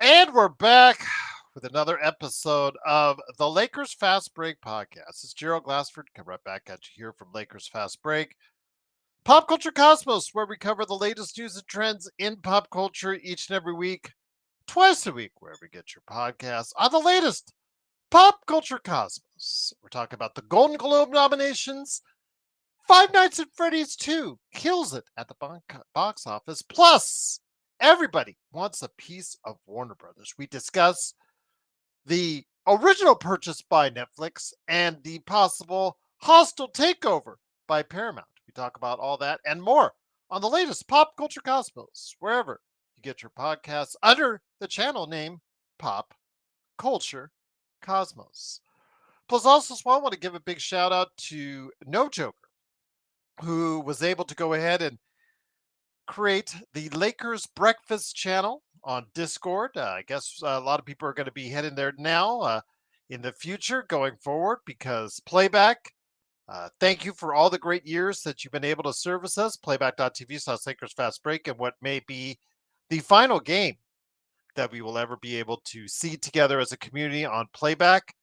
And we're back with another episode of the Lakers Fast Break podcast. It's Gerald Glassford. Come right back at you here from Lakers Fast Break. Pop Culture Cosmos, where we cover the latest news and trends in pop culture each and every week, twice a week, wherever you get your podcasts, on the latest Pop Culture Cosmos. We're talking about the Golden Globe nominations. Five Nights at Freddy's 2 kills it at the box office. Plus, everybody wants a piece of Warner Brothers. We discuss the original purchase by Netflix and the possible hostile takeover by Paramount. We talk about all that and more on the latest Pop Culture Cosmos, wherever you get your podcasts under the channel name Pop Culture Cosmos. Plus, also, I want to give a big shout out to No Joker, who was able to go ahead and create the Lakers Breakfast channel on Discord. I guess a lot of people are going to be heading there now in the future going forward because Playback, thank you for all the great years that you've been able to service us. Playback.tv/Lakers Fast Break, and what may be the final game that we will ever be able to see together as a community on Playback.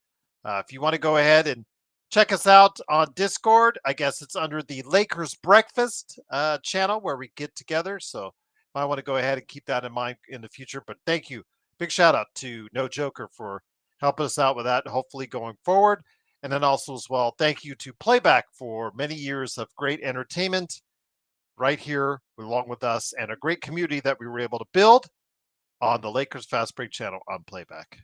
If you want to go ahead and check us out on Discord, I guess it's under the Lakers Breakfast channel where we get together. So I want to go ahead and keep that in mind in the future. But thank you. Big shout out to No Joker for helping us out with that, hopefully going forward. And then also as well, thank you to Playback for many years of great entertainment right here along with us and a great community that we were able to build on the Lakers Fast Break channel on Playback.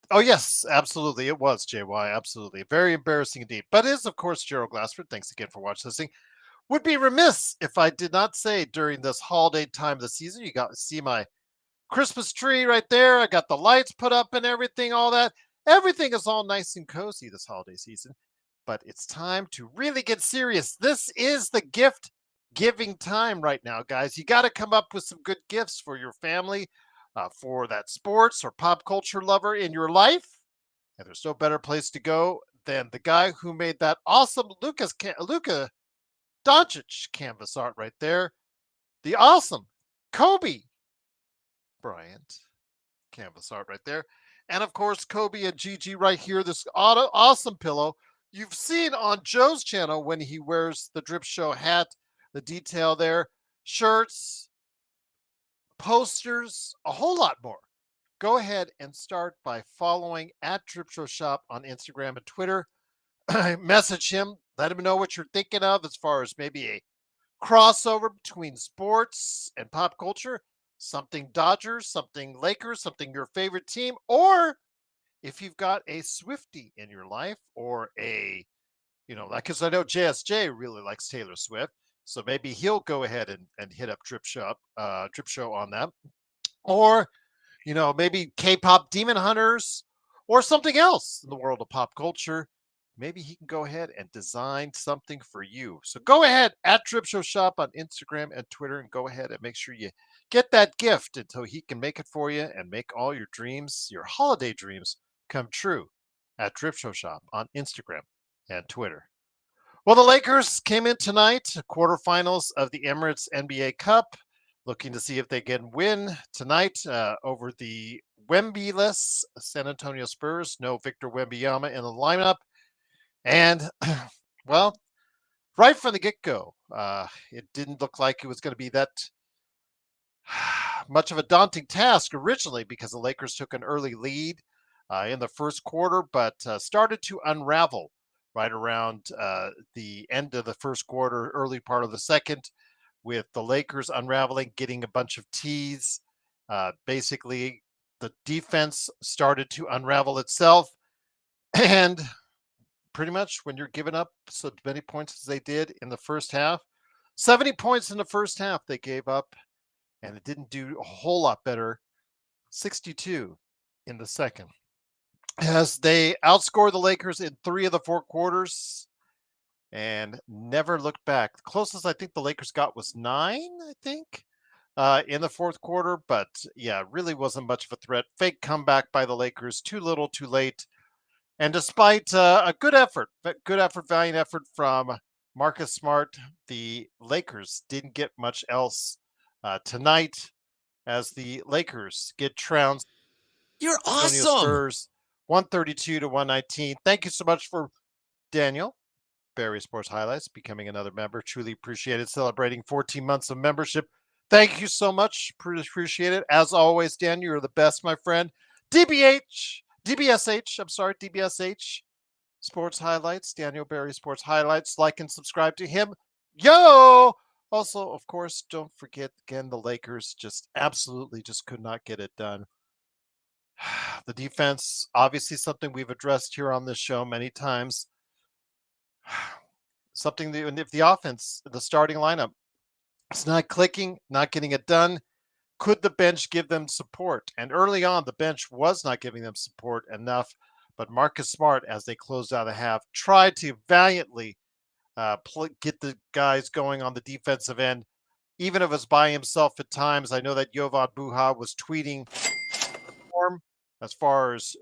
Oh, yes, absolutely. It was, JY. Absolutely. Very embarrassing indeed. But it is, of course, Gerald Glassford. Thanks again for watching this thing. Would be remiss if I did not say during this holiday time of the season, you got to see my Christmas tree right there. I got the lights put up and everything, all that. Everything is all nice and cozy this holiday season. But it's time to really get serious. This is the gift giving time right now, guys. You got to come up with some good gifts for your family, for that sports or pop culture lover in your life. And there's no better place to go than the guy who made that awesome Luka Doncic canvas art right there. The awesome Kobe Bryant canvas art right there. And of course, Kobe and Gigi right here. This awesome pillow you've seen on Joe's channel when he wears the Drip Show hat, the detail there, shirts, posters, a whole lot more. Go ahead and start by following at Drip Show Shop on Instagram and Twitter. Message him, let him know what you're thinking of as far as maybe a crossover between sports and pop culture, something Dodgers, something Lakers, something your favorite team, or if you've got a Swiftie in your life or like, because I know JSJ really likes Taylor Swift. So maybe he'll go ahead and hit up Drip Show on that. Or, maybe K-pop Demon Hunters or something else in the world of pop culture. Maybe he can go ahead and design something for you. So go ahead at Drip Show Shop on Instagram and Twitter and go ahead and make sure you get that gift until he can make it for you and make all your dreams, your holiday dreams, come true at Drip Show Shop on Instagram and Twitter. Well, the Lakers came in tonight, quarterfinals of the Emirates NBA Cup, looking to see if they can win tonight over the Wemby-less San Antonio Spurs. No Victor Wembanyama in the lineup. And, well, right from the get-go, it didn't look like it was going to be that much of a daunting task originally because the Lakers took an early lead in the first quarter, but started to unravel right around the end of the first quarter, early part of the second, with the Lakers unraveling, getting a bunch of tees. Basically, the defense started to unravel itself. And pretty much when you're giving up so many points as they did in the first half, 70 points in the first half they gave up, and it didn't do a whole lot better, 62 in the second, as they outscored the Lakers in 3 of the 4 quarters and never looked back. The closest I think the Lakers got was 9, I think, in the fourth quarter. But yeah, really wasn't much of a threat. Fake comeback by the Lakers, too little, too late. And despite a good effort, valiant effort from Marcus Smart, the Lakers didn't get much else tonight. as the Lakers get trounced. You're Antonio awesome. Spurs 132 to 119. Thank you so much for Daniel. Barry Sports Highlights, becoming another member. Truly appreciate it. Celebrating 14 months of membership. Thank you so much. Appreciate it. As always, Dan, you're the best, my friend. DBSH, I'm sorry, DBSH Sports Highlights, Daniel Barry Sports Highlights. Like and subscribe to him. Yo! Also, of course, don't forget, again, the Lakers just absolutely just could not get it done. The defense, obviously something we've addressed here on this show many times. Something that, and if the offense, the starting lineup, it's not clicking, not getting it done, could the bench give them support? And early on, the bench was not giving them support enough. But Marcus Smart, as they closed out the half, tried to valiantly get the guys going on the defensive end, even if it was by himself at times. I know that Jovan Buha was tweeting as far as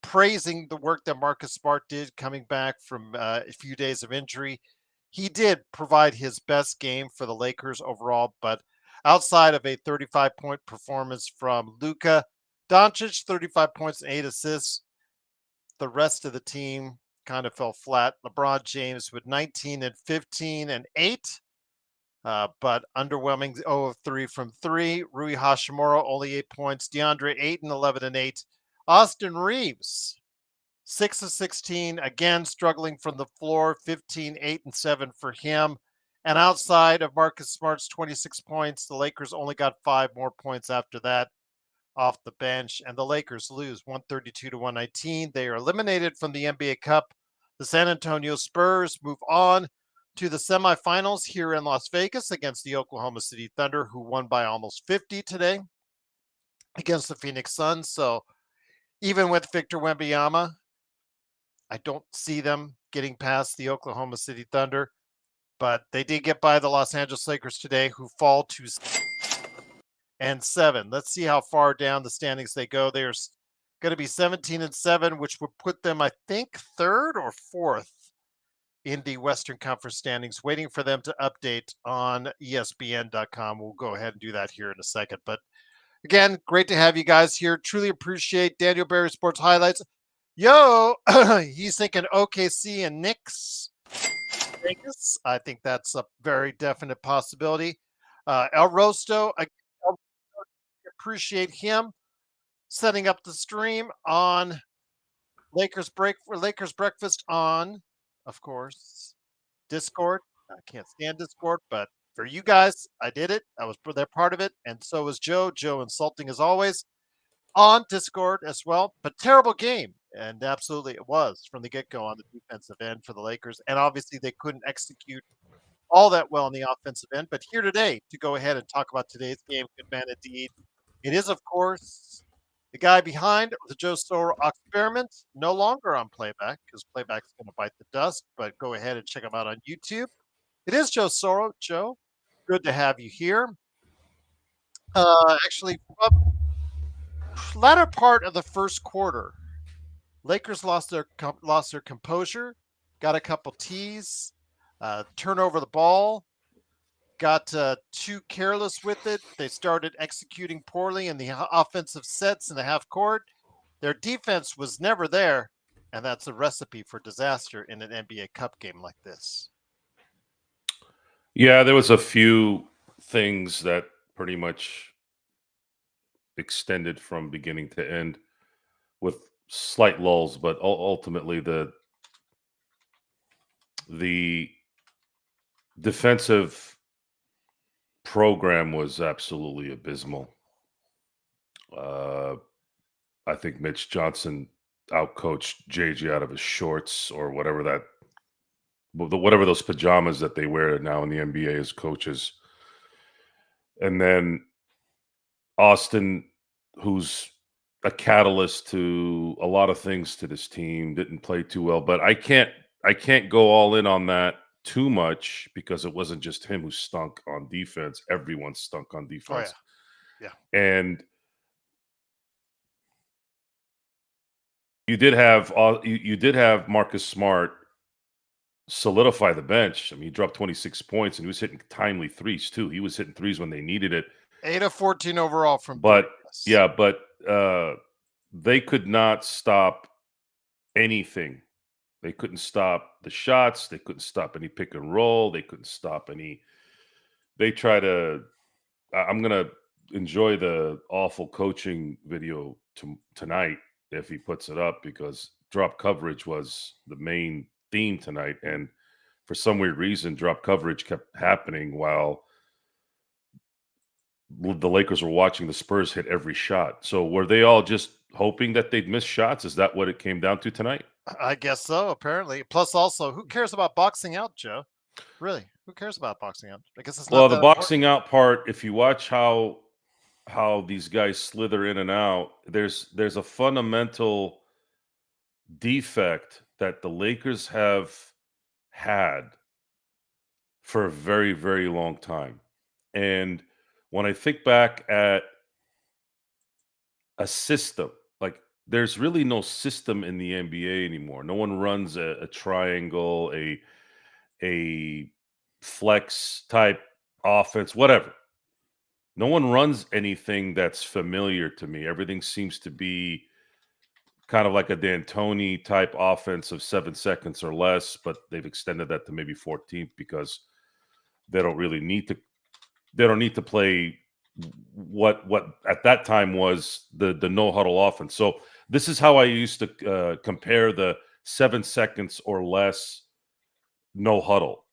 praising the work that Marcus Smart did coming back from a few days of injury. He did provide his best game for the Lakers overall, but outside of a 35-point performance from Luka Doncic, 35 points and 8 assists, the rest of the team kind of fell flat. LeBron James with 19 and 15 and 8, but underwhelming 0 of 3 from 3. Rui Hashimura only 8 points. DeAndre Ayton 11 and 8. Austin Reeves 6 of 16, again struggling from the floor, 15, 8 and 7 for him. And outside of Marcus Smart's 26 points, the Lakers only got 5 more points after that off the bench, and the Lakers lose 132 to 119. They are eliminated from the NBA Cup. The San Antonio Spurs move on to the semifinals here in Las Vegas against the Oklahoma City Thunder, who won by almost 50 today against the Phoenix Suns. So even with Victor Wembanyama, I don't see them getting past the Oklahoma City Thunder, but they did get by the Los Angeles Lakers today, who fall to 7. Let's see how far down the standings they go. They're going to be 17 and 7, which would put them, I think, third or fourth in the Western Conference standings. Waiting for them to update on ESPN.com. We'll go ahead and do that here in a second. But again, great to have you guys here. Truly appreciate Daniel Barry Sports Highlights. Yo, he's thinking OKC and Knicks. Vegas. I think that's a very definite possibility. El Rosto, I appreciate him setting up the stream on Lakers Breakfast on, of course, Discord. I can't stand Discord, but for you guys, I did it. I was there part of it, and so was Joe. Joe insulting as always on Discord as well. But terrible game, and absolutely it was from the get-go on the defensive end for the Lakers, and obviously they couldn't execute all that well on the offensive end. But here today to go ahead and talk about today's game, good man indeed. It is, of course, the guy behind the Joe Soro experiment, no longer on playback because playback's going to bite the dust. But go ahead and check him out on YouTube. It is Joe Soro. Joe, good to have you here. Actually, from latter part of the first quarter, Lakers lost their composure, got a couple tees, turn over the ball, got too careless with it. They started executing poorly in the offensive sets in the half court. Their defense was never there, and that's a recipe for disaster in an NBA Cup game like this. Yeah, there was a few things that pretty much extended from beginning to end with slight lulls, but ultimately the defensive program was absolutely abysmal. I think Mitch Johnson outcoached JJ out of his shorts or whatever those pajamas that they wear now in the NBA as coaches. And then Austin, who's a catalyst to a lot of things to this team, didn't play too well. But I can't go all in on that too much because it wasn't just him who stunk on defense. Everyone stunk on defense. Oh, yeah. And you did have Marcus Smart solidify the bench. I mean, he dropped 26 points and he was hitting timely threes too. He was hitting threes when they needed it. 8 of 14 overall from three. But Yes. yeah, but they could not stop anything. They couldn't stop the shots. They couldn't stop any pick and roll. They couldn't stop any. They try to. I'm gonna enjoy the awful coaching video tonight if he puts it up, because drop coverage was the main theme tonight, and for some weird reason, drop coverage kept happening while the Lakers were watching the Spurs hit every shot. So were they all just hoping that they'd miss shots? Is that what it came down to tonight? I guess so, apparently. Plus, also, who cares about boxing out, Joe? Really? Who cares about boxing out? I guess it's not Well, the that important. boxing out part, if you watch how these guys slither in and out, there's a fundamental defect that the Lakers have had for a very, very long time. And when I think back at a system, like there's really no system in the NBA anymore. No one runs a triangle, a flex type offense, whatever. No one runs anything that's familiar to me. Everything seems to be kind of like a D'Antoni type offense of 7 seconds or less, but they've extended that to maybe 14th because they don't really need to. They don't need to play what at that time was the no huddle offense. So this is how I used to compare the 7 seconds or less no huddle.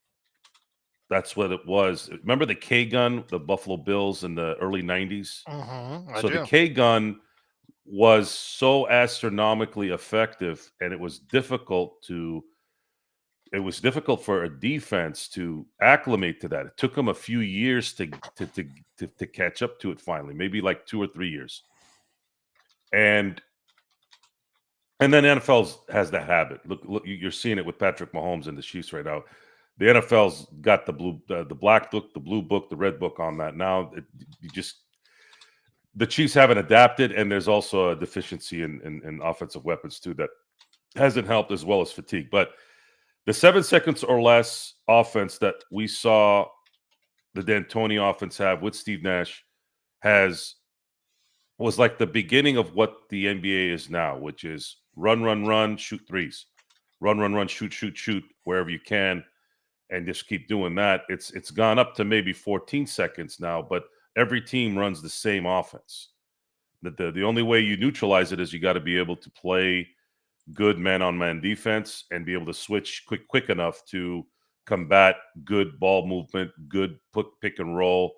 That's what it was. Remember the K gun, the Buffalo Bills in the early 90s? I So the do. K gun was so astronomically effective, and it was difficult for a defense to acclimate to that. It took them a few years to catch up to it finally, maybe like 2 or 3 years. And and then NFL has that habit. Look, you're seeing it with Patrick Mahomes and the Chiefs right now. The NFL's got the black book, the blue book, the red book on that. Now you just the Chiefs haven't adapted, and there's also a deficiency in offensive weapons too that hasn't helped, as well as fatigue. But the 7 seconds or less offense that we saw the D'Antoni offense have with Steve Nash has was like the beginning of what the NBA is now, which is run, run, run, shoot threes, run, run, shoot, shoot, shoot wherever you can, and just keep doing that. It's gone up to maybe 14 seconds now, but every team runs the same offense. The only way you neutralize it is you got to be able to play good man-on-man defense and be able to switch quick enough to combat good ball movement, good pick and roll,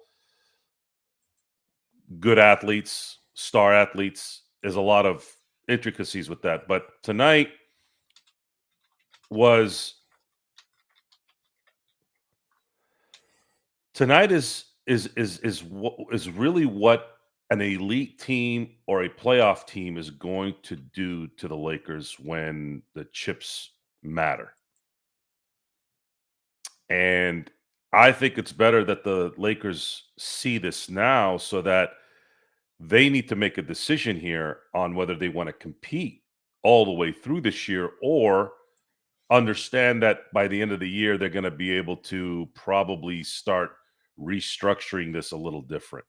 good athletes, star athletes. There's a lot of intricacies with that. But was tonight is really what an elite team or a playoff team is going to do to the Lakers when the chips matter. And I think it's better that the Lakers see this now so that they need to make a decision here on whether they want to compete all the way through this year, or understand that by the end of the year, they're going to be able to probably start restructuring this a little different.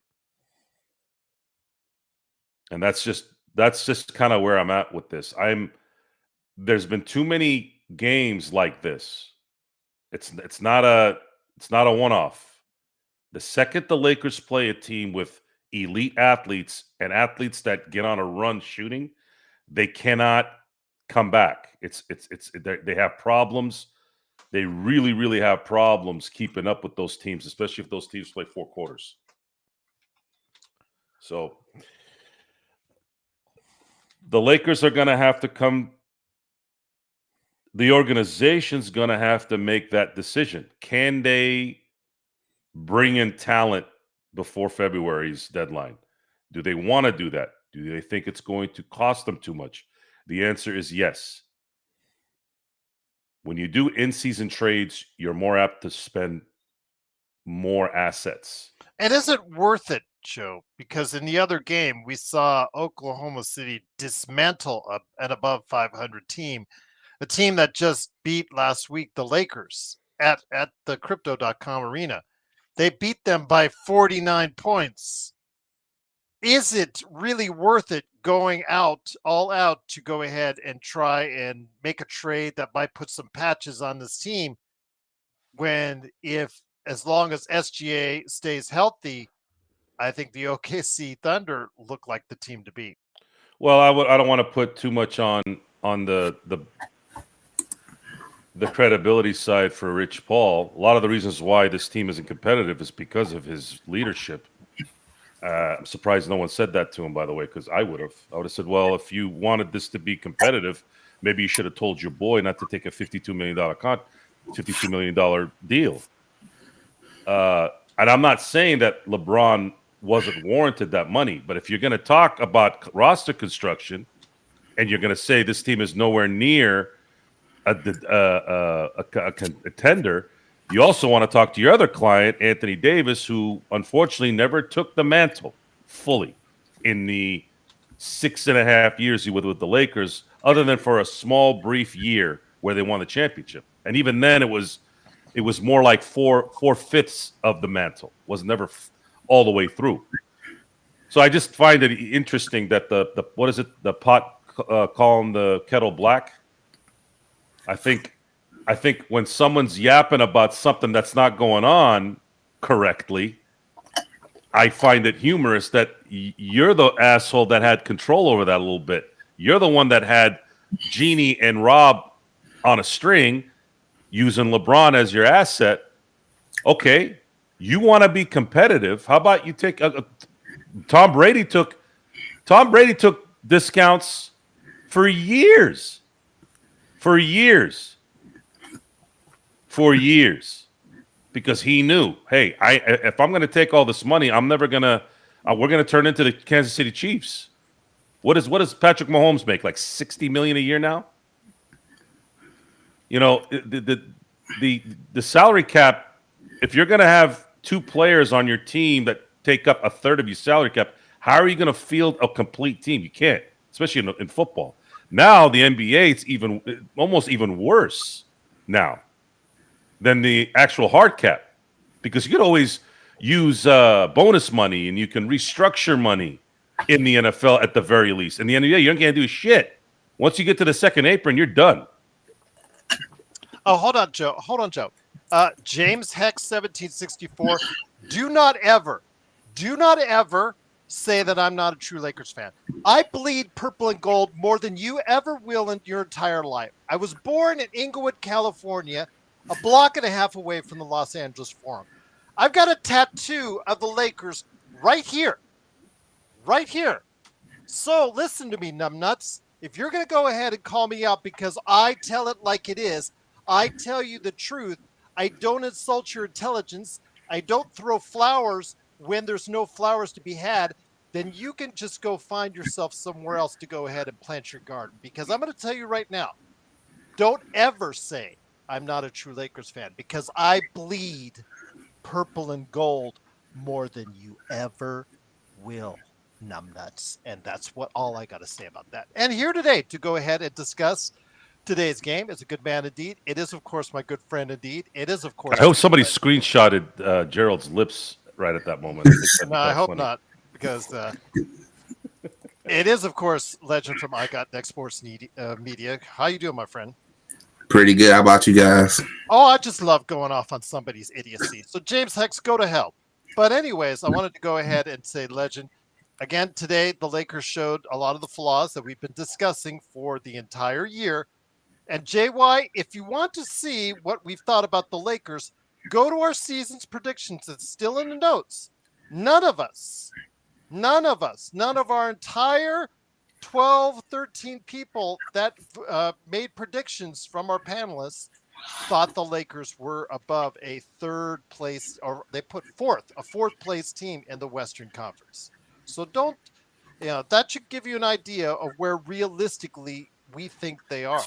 And that's just kind of where I'm at with this. There's been too many games like this. It's not a one-off. The second the Lakers play a team with elite athletes and athletes that get on a run shooting, they cannot come back. They have problems. They really, really have problems keeping up with those teams, especially if those teams play 4 quarters. So the Lakers are going to have to come. The organization's going to have to make that decision. Can they bring in talent before February's deadline? Do they want to do that? Do they think it's going to cost them too much? The answer is yes. When you do in-season trades, you're more apt to spend more assets. And is it worth it, Joe? Because in the other game, we saw Oklahoma City dismantle an above 500 team, a team that just beat last week the Lakers at the Crypto.com arena. They beat them by 49 points. Is it really worth it going all out to go ahead and try and make a trade that might put some patches on this team when if as long as SGA stays healthy, I think the OKC Thunder look like the team to beat. Well, I don't want to put too much on the credibility side for Rich Paul. A lot of the reasons why this team isn't competitive is because of his leadership. I'm surprised no one said that to him, by the way, because I would have said, well, if you wanted this to be competitive, maybe you should have told your boy not to take a $52 million $52 million deal. And I'm not saying that LeBron wasn't warranted that money, but if you're going to talk about roster construction and you're going to say this team is nowhere near a contender, you also want to talk to your other client, Anthony Davis, who unfortunately never took the mantle fully in the 6.5 years he was with the Lakers, other than for a small, brief year where they won the championship. And even then, it was more like four-fifths of the mantle. Was never all the way through. So I just find it interesting that the what is it? The pot calling the kettle black. I think when someone's yapping about something that's not going on correctly, I find it humorous that you're the asshole that had control over that a little bit. You're the one that had Jeannie and Rob on a string using LeBron as your asset. Okay, you want to be competitive. How about you take Tom Brady took discounts for years. For years. Because he knew, hey, if I'm going to take all this money, I'm never going to we're going to turn into the Kansas City Chiefs. What does Patrick Mahomes make? Like $60 million a year now? You know, the salary cap, if you're going to have two players on your team that take up a third of your salary cap, how are you going to field a complete team? You can't, especially in football. Now the NBA, it's almost even worse now than the actual hard cap, because you could always use bonus money and you can restructure money in the NFL at the very least. In the NBA, you can't do shit. Once you get to the second apron, you're done. Oh, hold on, Joe. James Hex 1764. Do not ever say that I'm not a true Lakers fan. I bleed purple and gold more than you ever will in your entire life. I was born in Inglewood, California, a block and a half away from the Los Angeles Forum. I've got a tattoo of the Lakers right here. Right here. So listen to me, numbnuts. If you're going to go ahead and call me out because I tell it like it is, I tell you the truth. I don't insult your intelligence. I don't throw flowers when there's no flowers to be had. Then you can just go find yourself somewhere else to go ahead and plant your garden. Because I'm going to tell you right now, don't ever say I'm not a true Lakers fan, because I bleed purple and gold more than you ever will, numbnuts. And that's all I got to say about that. And here today to go ahead and discuss today's game is a good man indeed. It is, of course, my good friend indeed. It is, of course. I hope somebody screenshotted Gerald's lips right at that moment. No, I hope not, because it is, of course, Legend from I Got Next Sports Media. How you doing, my friend? Pretty good. How about you guys? Oh, I just love going off on somebody's idiocy. So, James Hex, go to hell. But anyways, I wanted to go ahead and say, Legend, again, today the Lakers showed a lot of the flaws that we've been discussing for the entire year. And JY, if you want to see what we've thought about the Lakers, go to our season's predictions. It's still in the notes. None of our entire 12, 13 people that made predictions from our panelists thought the Lakers were above a third place, or they put a fourth place team in the Western Conference. So that should give you an idea of where realistically we think they are.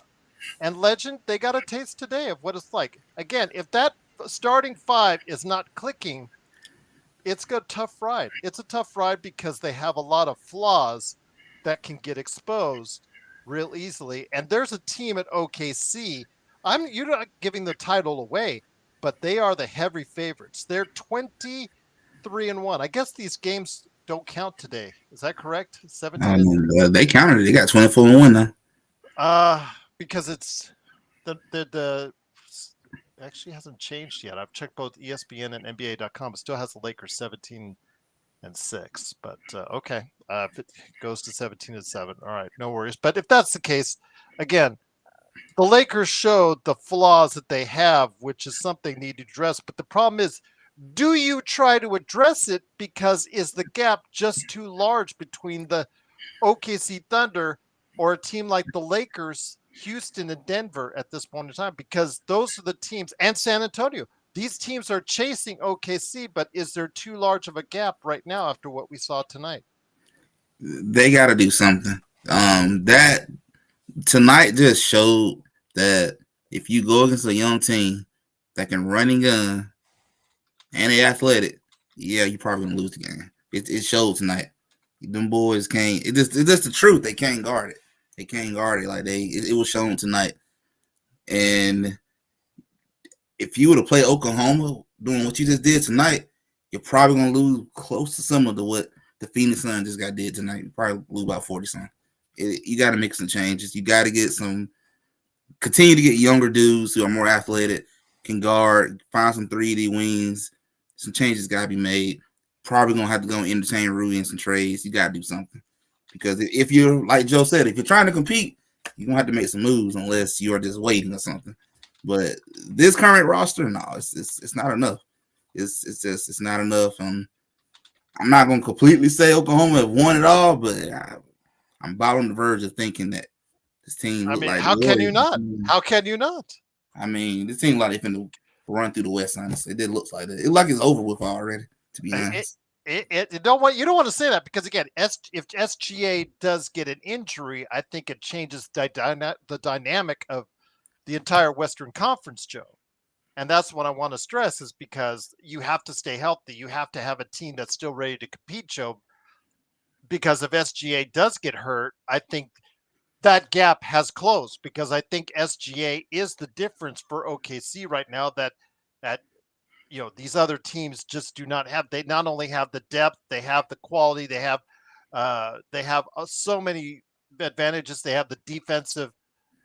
And Legend, they got a taste today of what it's like. Again, if that starting five is not clicking, it's a tough ride. It's a tough ride because they have a lot of flaws that can get exposed real easily. And there's a team at OKC. You're not giving the title away, but they are the heavy favorites. They're 23-1. I guess these games don't count today. Is that correct? 17 and They counted it. They got 24-1 now. because it's the actually hasn't changed yet. I've checked both ESPN and NBA.com. It still has the Lakers 17-6, but okay. If it goes to 17-7, all right, no worries. But if that's the case, again, the Lakers showed the flaws that they have, which is something they need to address. But the problem is, do you try to address it because is the gap just too large between the OKC Thunder or a team like the Lakers, Houston, and Denver at this point in time? Because those are the teams, and San Antonio. These teams are chasing OKC, but is there too large of a gap right now after what we saw tonight? They got to do something. That tonight just showed that if you go against a young team that can run and gun and they athletic, yeah, you're probably gonna lose the game. It showed tonight. Them boys can't. It's just the truth. They can't guard it. They can't guard it like it was shown tonight. And if you were to play Oklahoma doing what you just did tonight, you're probably gonna lose close to some of what the Phoenix Suns just got did tonight. You probably lose about 40 something. You got to make some changes. You got to continue to get younger dudes who are more athletic, can guard, find some 3D wings. Some changes got to be made. Probably going to have to go and entertain Rui and some trades. You got to do something. Because if you're, like Joe said, if you're trying to compete, you're going to have to make some moves unless you are just waiting or something. But this current roster, no, it's not enough. It's not enough. I'm not going to completely say Oklahoma have won it all, but I'm about on the verge of thinking that this team look like. How can you not? How can you not? I mean, this team like they finna run through the West. Honestly, it did look like that. It like it's over with already. To be honest, you don't want to say that because again, if SGA does get an injury, I think it changes the dynamic of the entire Western Conference, Joe. And that's what I want to stress is because you have to stay healthy. You have to have a team that's still ready to compete, Joe. Because if SGA does get hurt, I think that gap has closed because I think SGA is the difference for OKC right now that these other teams just do not have. They not only have the depth, they have the quality, they have so many advantages. They have the defensive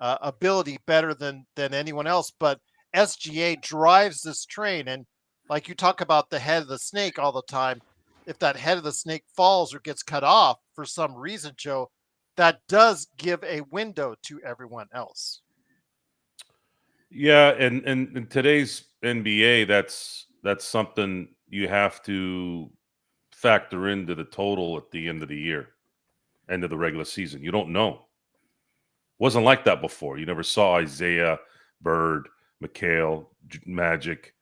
ability better than anyone else, but SGA drives this train. And like you talk about the head of the snake all the time, if that head of the snake falls or gets cut off for some reason, Joe, that does give a window to everyone else. Yeah, and in today's NBA, that's something you have to factor into the total at the end of the year, end of the regular season. You don't know. Wasn't like that before. You never saw Isaiah, Bird, McHale, Magic.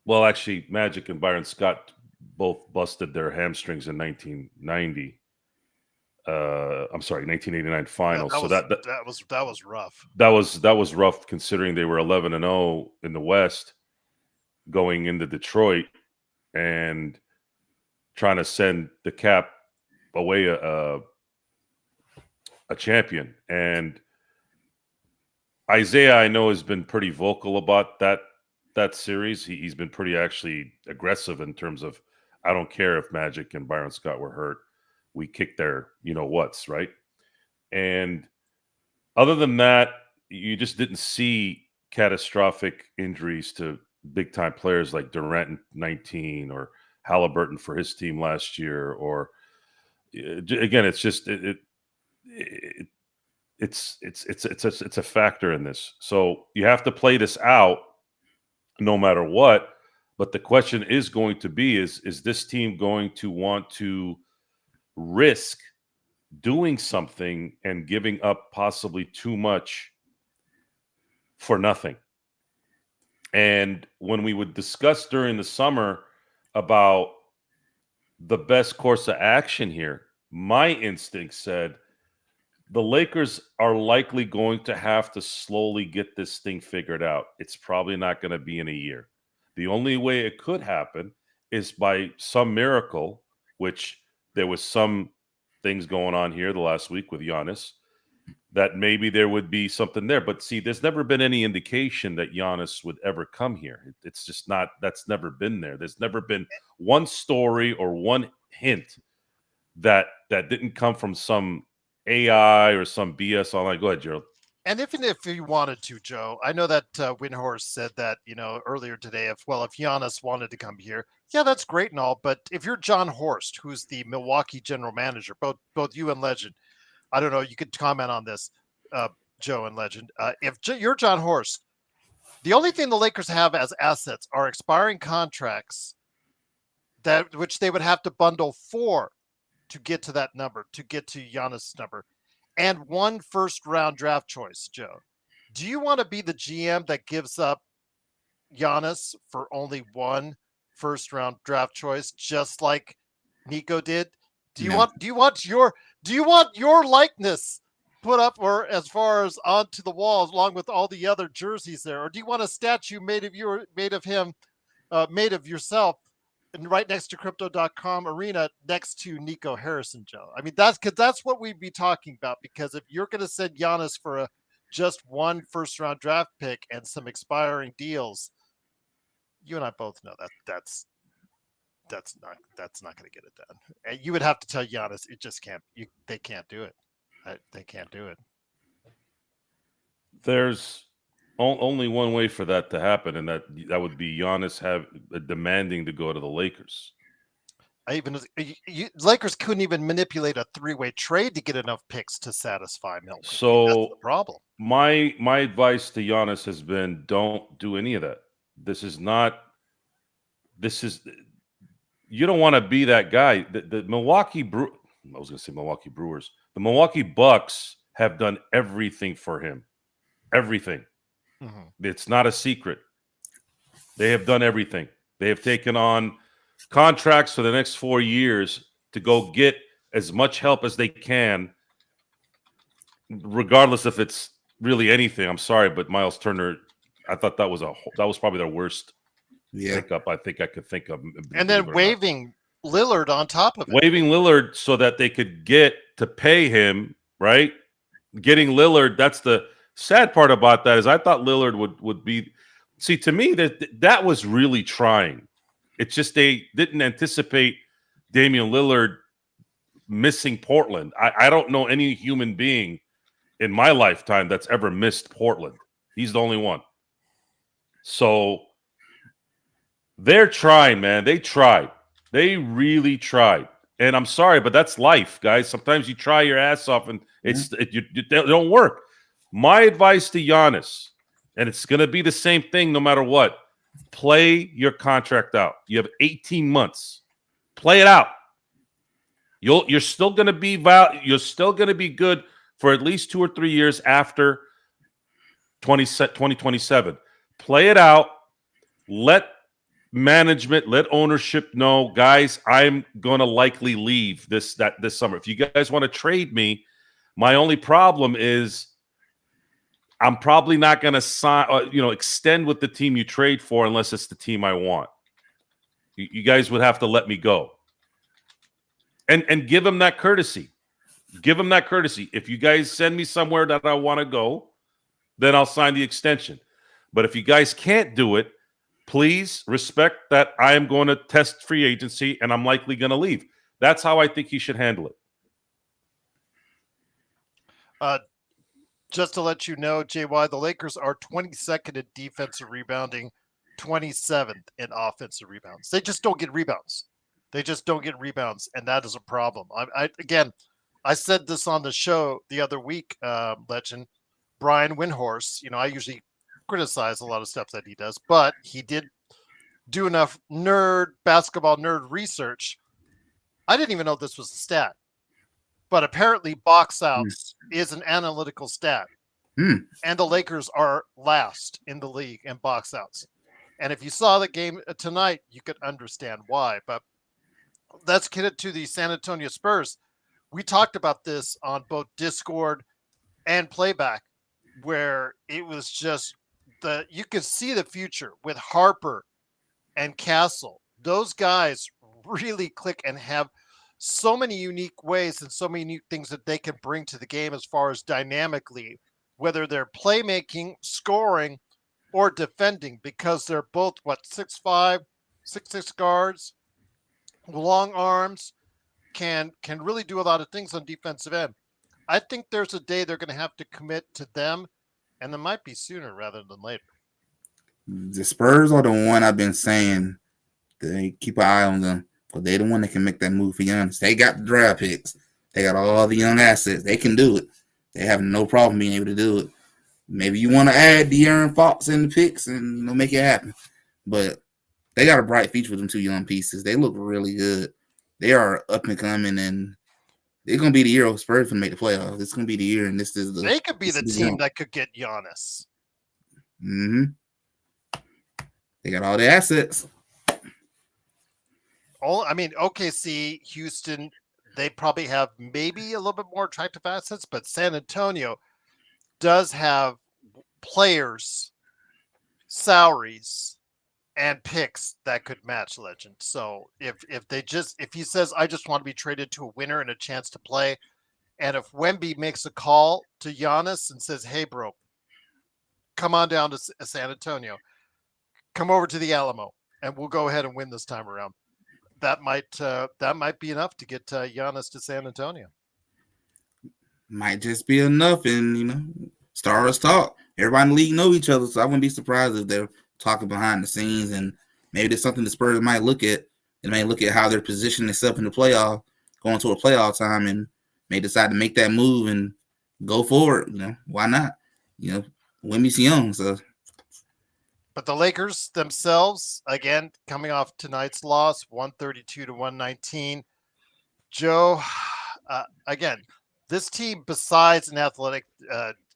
Well, actually, Magic and Byron Scott both busted their hamstrings in 1990. I'm sorry, 1989 finals. That was rough. That was rough considering they were 11-0 in the West going into Detroit and trying to send the Cap away a champion. And Isaiah, I know, has been pretty vocal about that series. He's been pretty actually aggressive in terms of, I don't care if Magic and Byron Scott were hurt. We kicked their what's, right? And other than that, you just didn't see catastrophic injuries to big time players like Durant in 19 or Halliburton for his team last year. Or again, it's just it's a factor in this. So you have to play this out no matter what. But the question is going to be: is this team going to want to risk doing something and giving up possibly too much for nothing? And when we would discuss during the summer about the best course of action here, my instinct said the Lakers are likely going to have to slowly get this thing figured out. It's probably not going to be in a year. The only way it could happen is by some miracle, which there was some things going on here the last week with Giannis, that maybe there would be something there. But see, there's never been any indication that Giannis would ever come here. It's just not, that's never been there. There's never been one story or one hint that didn't come from some AI or some BS online. Go ahead, Gerald. And even if you wanted to, Joe, I know that Windhorst said that, earlier today, if Giannis wanted to come here, yeah, that's great and all. But if you're John Horst, who's the Milwaukee general manager, both you and Legend, I don't know, you could comment on this, Joe and Legend. If you're John Horst, the only thing the Lakers have as assets are expiring contracts which they would have to bundle for to get to that number, to get to Giannis' number, and one first round draft choice, Joe. Do you want to be the GM that gives up Giannis for only one first round draft choice, just like Nico did? Do you No. want your likeness put up or as far as onto the walls along with all the other jerseys there, or do you want a statue made of yourself, and right next to crypto.com arena next to Nico Harrison, Joe? I mean, that's what we'd be talking about, because if you're going to send Giannis for just one first round draft pick and some expiring deals, you and I both know that's not going to get it done. And you would have to tell Giannis it just can't. They can't do it. They can't do it. There's only one way for that to happen, and that would be Giannis demanding to go to the Lakers. Lakers couldn't even manipulate a three-way trade to get enough picks to satisfy Milton. So that's the problem. My advice to Giannis has been, don't do any of that. You don't want to be that guy. The I was going to say Milwaukee Brewers. The Milwaukee Bucks have done everything for him. Everything. Mm-hmm. It's not a secret. They have done everything. They have taken on contracts for the next 4 years to go get as much help as they can, regardless if it's really anything. I'm sorry, but Miles Turner, I thought that was probably their worst pickup I think I could think of. And then waiving Lillard on top of it. Waiving Lillard so that they could get to pay him, right? Getting Lillard, that's the sad part about that, is I thought Lillard would be. See, to me, that was really trying. It's just they didn't anticipate Damian Lillard missing Portland. I don't know any human being in my lifetime that's ever missed Portland. He's the only one. So they're trying, man. They tried. They really tried. And I'm sorry, but that's life, guys. Sometimes you try your ass off and it don't work. My advice to Giannis, and it's going to be the same thing no matter what, play your contract out. You have 18 months. Play it out. You're still going to be good for at least 2 or 3 years after 2027. Play it out. Let management, let ownership know, guys, I'm going to likely leave this summer. If you guys want to trade me, my only problem is I'm probably not going to extend with the team you trade for unless it's the team I want. You guys would have to let me go. And give them that courtesy. Give them that courtesy. If you guys send me somewhere that I want to go, then I'll sign the extension. But if you guys can't do it, please respect that I am going to test free agency and I'm likely going to leave. That's how I think he should handle it. Just to let you know, JY, the Lakers are 22nd in defensive rebounding, 27th in offensive rebounds. They just don't get rebounds. And that is a problem. I said this on the show the other week, Legend. Brian Windhorst, I usually criticize a lot of stuff that he does, but he did do enough basketball nerd research. I didn't even know this was a stat, but apparently box outs is an analytical stat. And the Lakers are last in the league in box outs. And if you saw the game tonight, you could understand why. But let's get it to the San Antonio Spurs. We talked about this on both Discord and Playback, where it was just you could see the future with Harper and Castle. Those guys really click and have so many unique ways and so many unique things that they can bring to the game as far as dynamically, whether they're playmaking, scoring, or defending, because they're both what 6'5", 6'6" guards, long arms, can really do a lot of things on defensive end. I think there's a day they're going to have to commit to them, and it might be sooner rather than later. The Spurs are the one I've been saying they keep an eye on them, because they're the one that can make that move for Giannis. They got the draft picks. They got all the young assets. They can do it. They have no problem being able to do it. Maybe you want to add De'Aaron Fox in the picks and make it happen. But they got a bright future with them two young pieces. They look really good. They are up and coming, and they're gonna be the year of Spurs to make the playoffs. It's gonna be the year, and this is the. They could be the team that could get Giannis. Mm-hmm. They got all the assets. I mean, OKC, Houston, they probably have maybe a little bit more attractive assets, but San Antonio does have players, salaries, and picks that could match Legend. So if he says I just want to be traded to a winner and a chance to play, and if Wemby makes a call to Giannis and says, "Hey, bro, come on down to San Antonio, come over to the Alamo, and we'll go ahead and win this time around," that might be enough to get Giannis to San Antonio. Might just be enough, and stars talk. Everybody in the league know each other, so I wouldn't be surprised if they're talking behind the scenes, and maybe there's something the Spurs might look at. They may look at how they're positioning themselves in the playoff, going to a playoff time, and may decide to make that move and go forward. Why not? Wemby's young, so. But the Lakers themselves, again, coming off tonight's loss, 132-119. Joe, again, this team, besides an athletic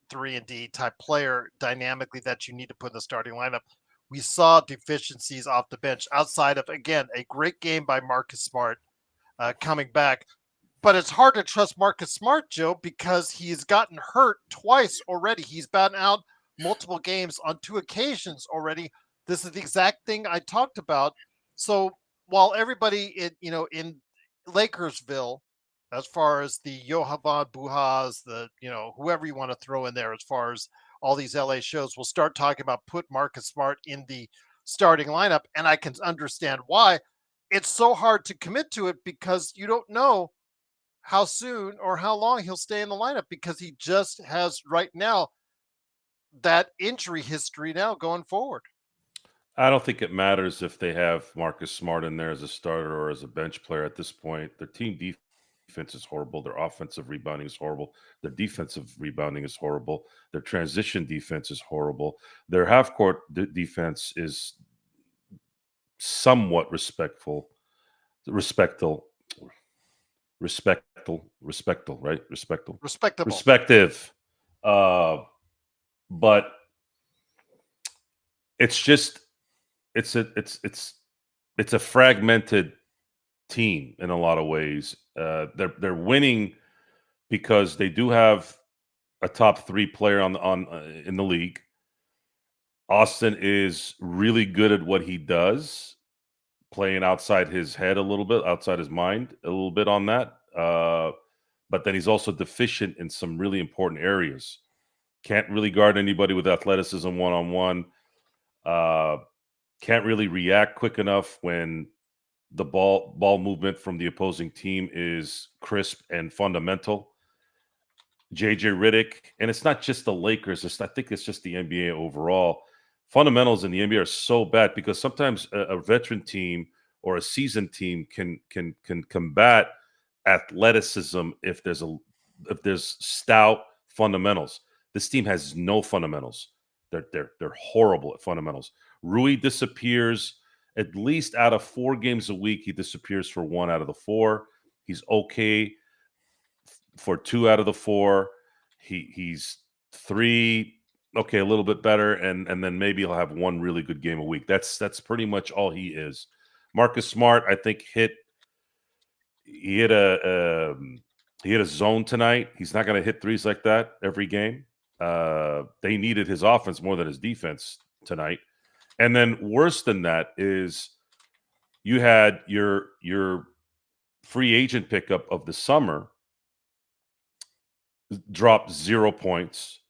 3-and-D type player dynamically that you need to put in the starting lineup, we saw deficiencies off the bench outside of, again, a great game by Marcus Smart coming back. But it's hard to trust Marcus Smart, Joe, because he's gotten hurt twice already. He's been out multiple games on 2 occasions already. This is the exact thing I talked about. So while everybody in Lakersville, as far as the Johan Buhas, the whoever you want to throw in there, as far as all these LA shows, will start talking about put Marcus Smart in the starting lineup, and I can understand why. It's so hard to commit to it because you don't know how soon or how long he'll stay in the lineup, because he just has right now that injury history now going forward. I don't think it matters if they have Marcus Smart in there as a starter or as a bench player at this point. Their team defense is horrible. Their offensive rebounding is horrible. Their defensive rebounding is horrible. Their transition defense is horrible. Their half-court defense is somewhat respectful, right? Respectful. Respective. But it's just it's a fragmented team in a lot of ways. They're winning because they do have a top 3 player in the league. Austin is really good at what he does, playing outside his head a little bit, outside his mind a little bit on that. But then he's also deficient in some really important areas. Can't really guard anybody with athleticism one-on-one. Can't really react quick enough when the ball movement from the opposing team is crisp and fundamental. JJ Redick, and it's not just the Lakers. I think it's just the NBA overall. Fundamentals in the NBA are so bad because sometimes a veteran team or a seasoned team can combat athleticism if there's stout fundamentals. This team has no fundamentals. They're horrible at fundamentals. Rui disappears at least out of 4 games a week. He disappears for 1 out of the 4. He's okay for 2 out of the 4. He's 3, okay, a little bit better, and then maybe he'll have 1 really good game a week. That's pretty much all he is. Marcus Smart, I think, hit a zone tonight. He's not going to hit threes like that every game. They needed his offense more than his defense tonight. And then worse than that is you had your free agent pickup of the summer dropped 0 points.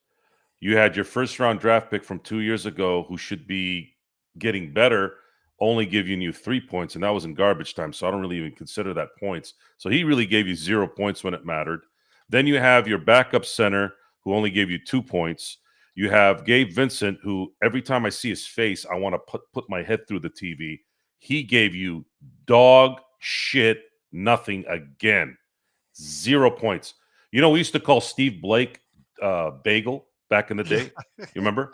You had your first round draft pick from 2 years ago, who should be getting better, only giving you 3 points, and that was in garbage time. So I don't really even consider that points. So he really gave you 0 points when it mattered. Then you have your backup center, who only gave you 2 points. You have Gabe Vincent, who every time I see his face, I want to put my head through the TV. He gave you dog shit nothing again. 0 points. You know, we used to call Steve Blake Bagel back in the day. You remember?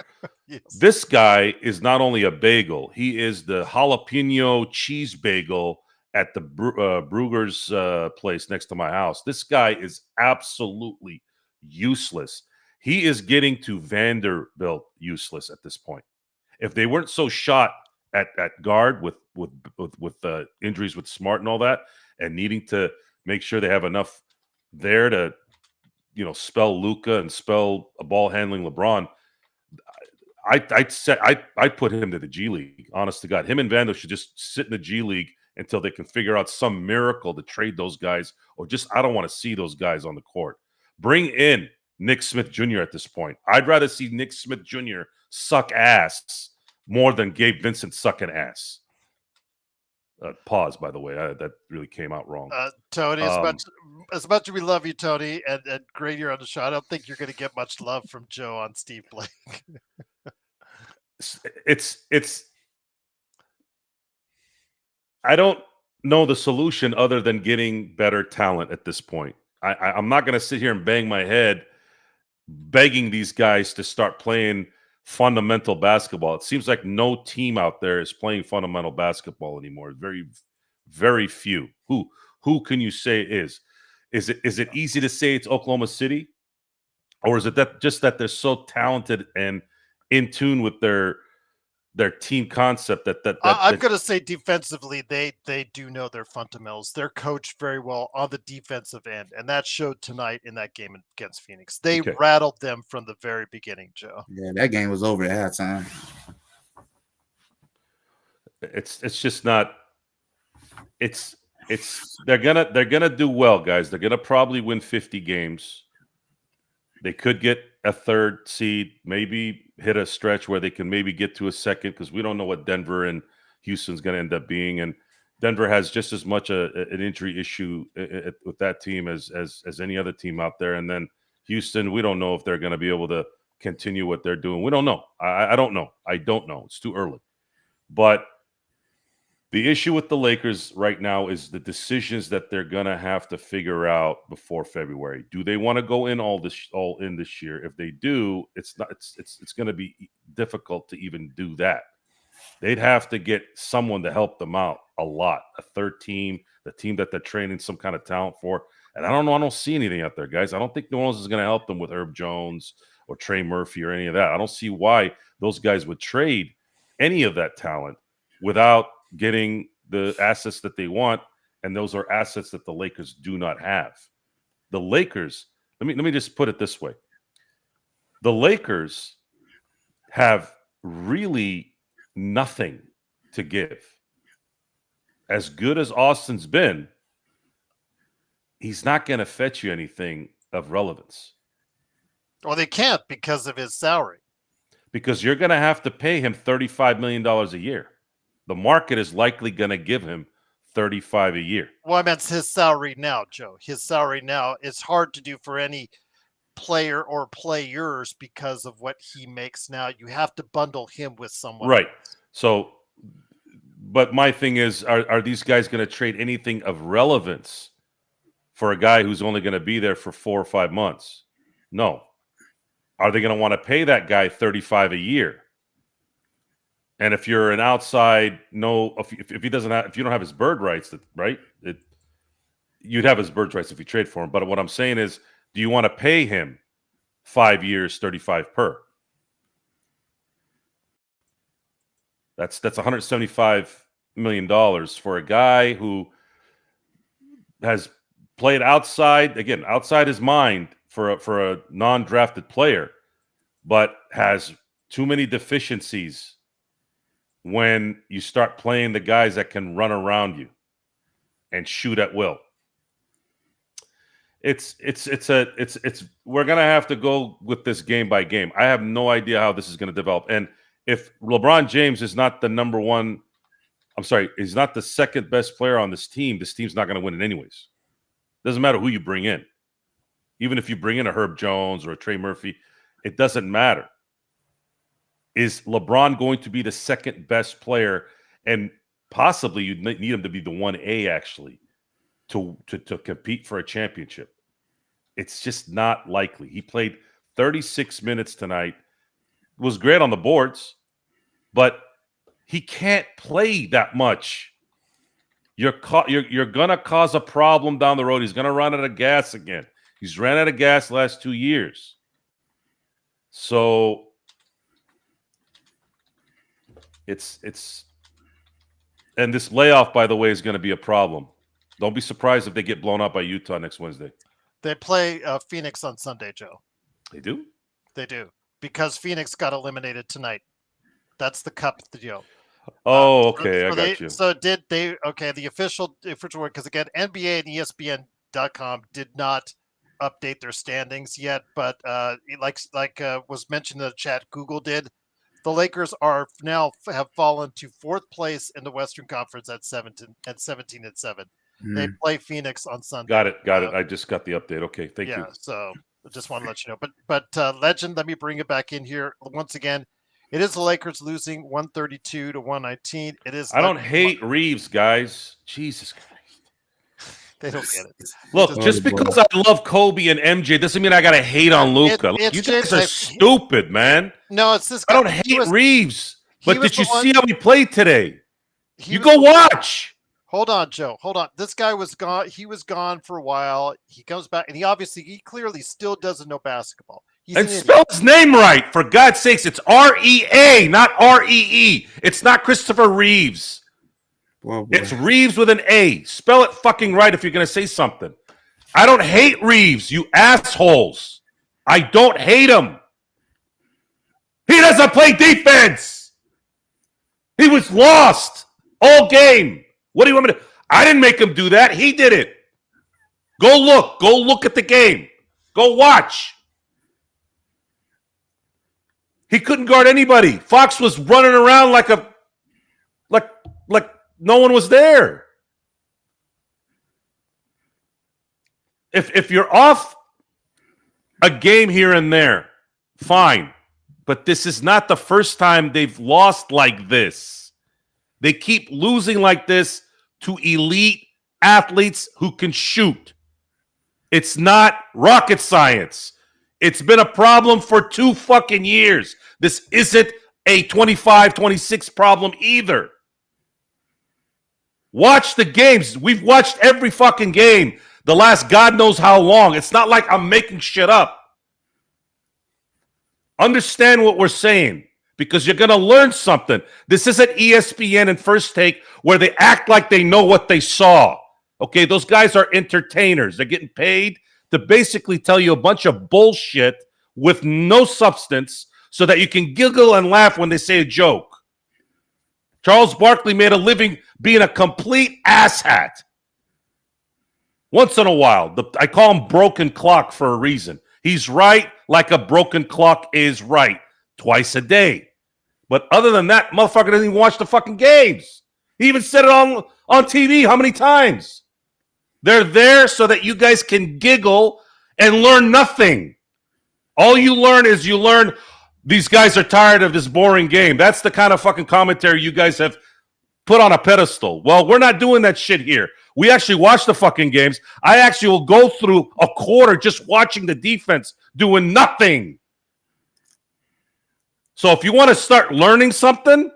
Yes. This guy is not only a bagel, he is the jalapeno cheese bagel at the Brugger's place next to my house. This guy is absolutely useless. He is getting to Vanderbilt useless at this point. If they weren't so shot at guard with injuries with Smart and all that, and needing to make sure they have enough there to, spell Luka and spell a ball handling LeBron, I'd put him to the G League. Honest to God, him and Vando should just sit in the G League until they can figure out some miracle to trade those guys, or just I don't want to see those guys on the court. Bring in Nick Smith Jr. at this point. I'd rather see Nick Smith Jr. suck ass more than Gabe Vincent sucking ass. Pause, by the way. That really came out wrong. Tony, as much as we love you, Tony, and great you're on the show, I don't think you're going to get much love from Joe on Steve Blake. It's I don't know the solution other than getting better talent at this point. I'm not going to sit here and bang my head begging these guys to start playing fundamental basketball. It seems like no team out there is playing fundamental basketball anymore. Very, very few. Who can you say is? Is it easy to say it's Oklahoma City? Or is it that they're so talented and in tune with their team concept I'm going to say defensively, they do know their fundamentals. They're coached very well on the defensive end, and that showed tonight in that game against Phoenix. They rattled them from the very beginning, Joe. Yeah, that game was over at halftime. It's just not. It's they're gonna do well, guys. They're gonna probably win 50 games. They could get a third seed, maybe hit a stretch where they can maybe get to a second, because we don't know what Denver and Houston's going to end up being. And Denver has just as much an injury issue with that team as any other team out there. And then Houston, we don't know if they're going to be able to continue what they're doing. We don't know. I don't know. I don't know. It's too early. But the issue with the Lakers right now is the decisions that they're gonna have to figure out before February. Do they want to go in all in this year? If they do, it's going to be difficult to even do that. They'd have to get someone to help them out a lot. A third team, the team that they're training some kind of talent for. And I don't know. I don't see anything out there, guys. I don't think New Orleans is going to help them with Herb Jones or Trey Murphy or any of that. I don't see why those guys would trade any of that talent without getting the assets that they want, and those are assets that the Lakers do not have. The Lakers, let me just put it this way. The Lakers have really nothing to give. As good as Austin's been, he's not going to fetch you anything of relevance. Well, they can't because of his salary. Because you're going to have to pay him $35 million a year. The market is likely going to give him 35 a year. Well, I meant his salary now, Joe. His salary now, it's hard to do for any player or players because of what he makes now. You have to bundle him with someone. Right. So, but my thing is, are these guys going to trade anything of relevance for a guy who's only going to be there for 4 or 5 months? No. Are they going to want to pay that guy 35 a year? And if you're an outside, if he doesn't have, if you don't have his bird rights, right? You'd have his bird rights if you trade for him. But what I'm saying is, do you want to pay him 5 years, 35 per? That's $175 million for a guy who has played outside his mind for a non-drafted player, but has too many deficiencies when you start playing the guys that can run around you and shoot at will. we're gonna have to go with this game by game. I have no idea how this is gonna develop. And if LeBron James is not the number one, I'm sorry, he's not the second best player on this team's not gonna win it anyways. Doesn't matter who you bring in. Even if you bring in a Herb Jones or a Trey Murphy, it doesn't matter. Is LeBron going to be the second best player? And possibly you need him to be the 1A actually to compete for a championship. It's just not likely. He played 36 minutes tonight. Was great on the boards, but he can't play that much. You're gonna cause a problem down the road. He's gonna run out of gas again. He's ran out of gas the last 2 years. So it's and this layoff, by the way, is going to be a problem. Don't be surprised if they get blown out by Utah next Wednesday. They play Phoenix on Sunday, Joe. They do? They do. Because Phoenix got eliminated tonight. That's the cup deal. Oh, okay. I got you. So the official word, because again, NBA and ESPN.com did not update their standings yet, but like was mentioned in the chat, Google did. The Lakers have fallen to fourth place in the Western Conference at 17 and 7. They play Phoenix on Sunday. Got it. I just got the update. Okay, thank you. Yeah, so I just want to let you know. But Legend, let me bring it back in here once again. It is the Lakers losing 132 to 119. It is. I don't hate Reeves, guys. Jesus Christ. They don't get it. Look, just because I love Kobe and MJ doesn't mean I gotta hate on Luka. You guys are stupid, man. No, it's this guy. I don't hate Reeves, but did you see how he played today? You go watch. Hold on, Joe. Hold on. This guy was gone. He was gone for a while. He comes back, and he clearly still doesn't know basketball. And spell his name right, for God's sakes. It's R-E-A, not R-E-E. It's not Christopher Reeves. Whoa, it's Reeves with an A. Spell it fucking right if you're going to say something. I don't hate Reeves, you assholes. I don't hate him. He doesn't play defense. He was lost all game. What do you want me to do? I didn't make him do that. He did it. Go look. Go look at the game. Go watch. He couldn't guard anybody. Fox was running around like no one was there. If you're off a game here and there, fine. But this is not the first time they've lost like this. They keep losing like this to elite athletes who can shoot. It's not rocket science. It's been a problem for 2 fucking years. This isn't a 25, 26 problem either. Watch the games. We've watched every fucking game the last God knows how long. It's not like I'm making shit up. Understand what we're saying, because you're going to learn something. This isn't ESPN and First Take where they act like they know what they saw. Okay, those guys are entertainers. They're getting paid to basically tell you a bunch of bullshit with no substance so that you can giggle and laugh when they say a joke. Charles Barkley made a living being a complete asshat. Once in a while. I call him broken clock for a reason. He's right like a broken clock is right. Twice a day. But other than that, motherfucker doesn't even watch the fucking games. He even said it on TV how many times? They're there so that you guys can giggle and learn nothing. All you learn is these guys are tired of this boring game. That's the kind of fucking commentary you guys have put on a pedestal. Well, we're not doing that shit here. We actually watch the fucking games. I actually will go through a quarter just watching the defense doing nothing. So if you want to start learning something,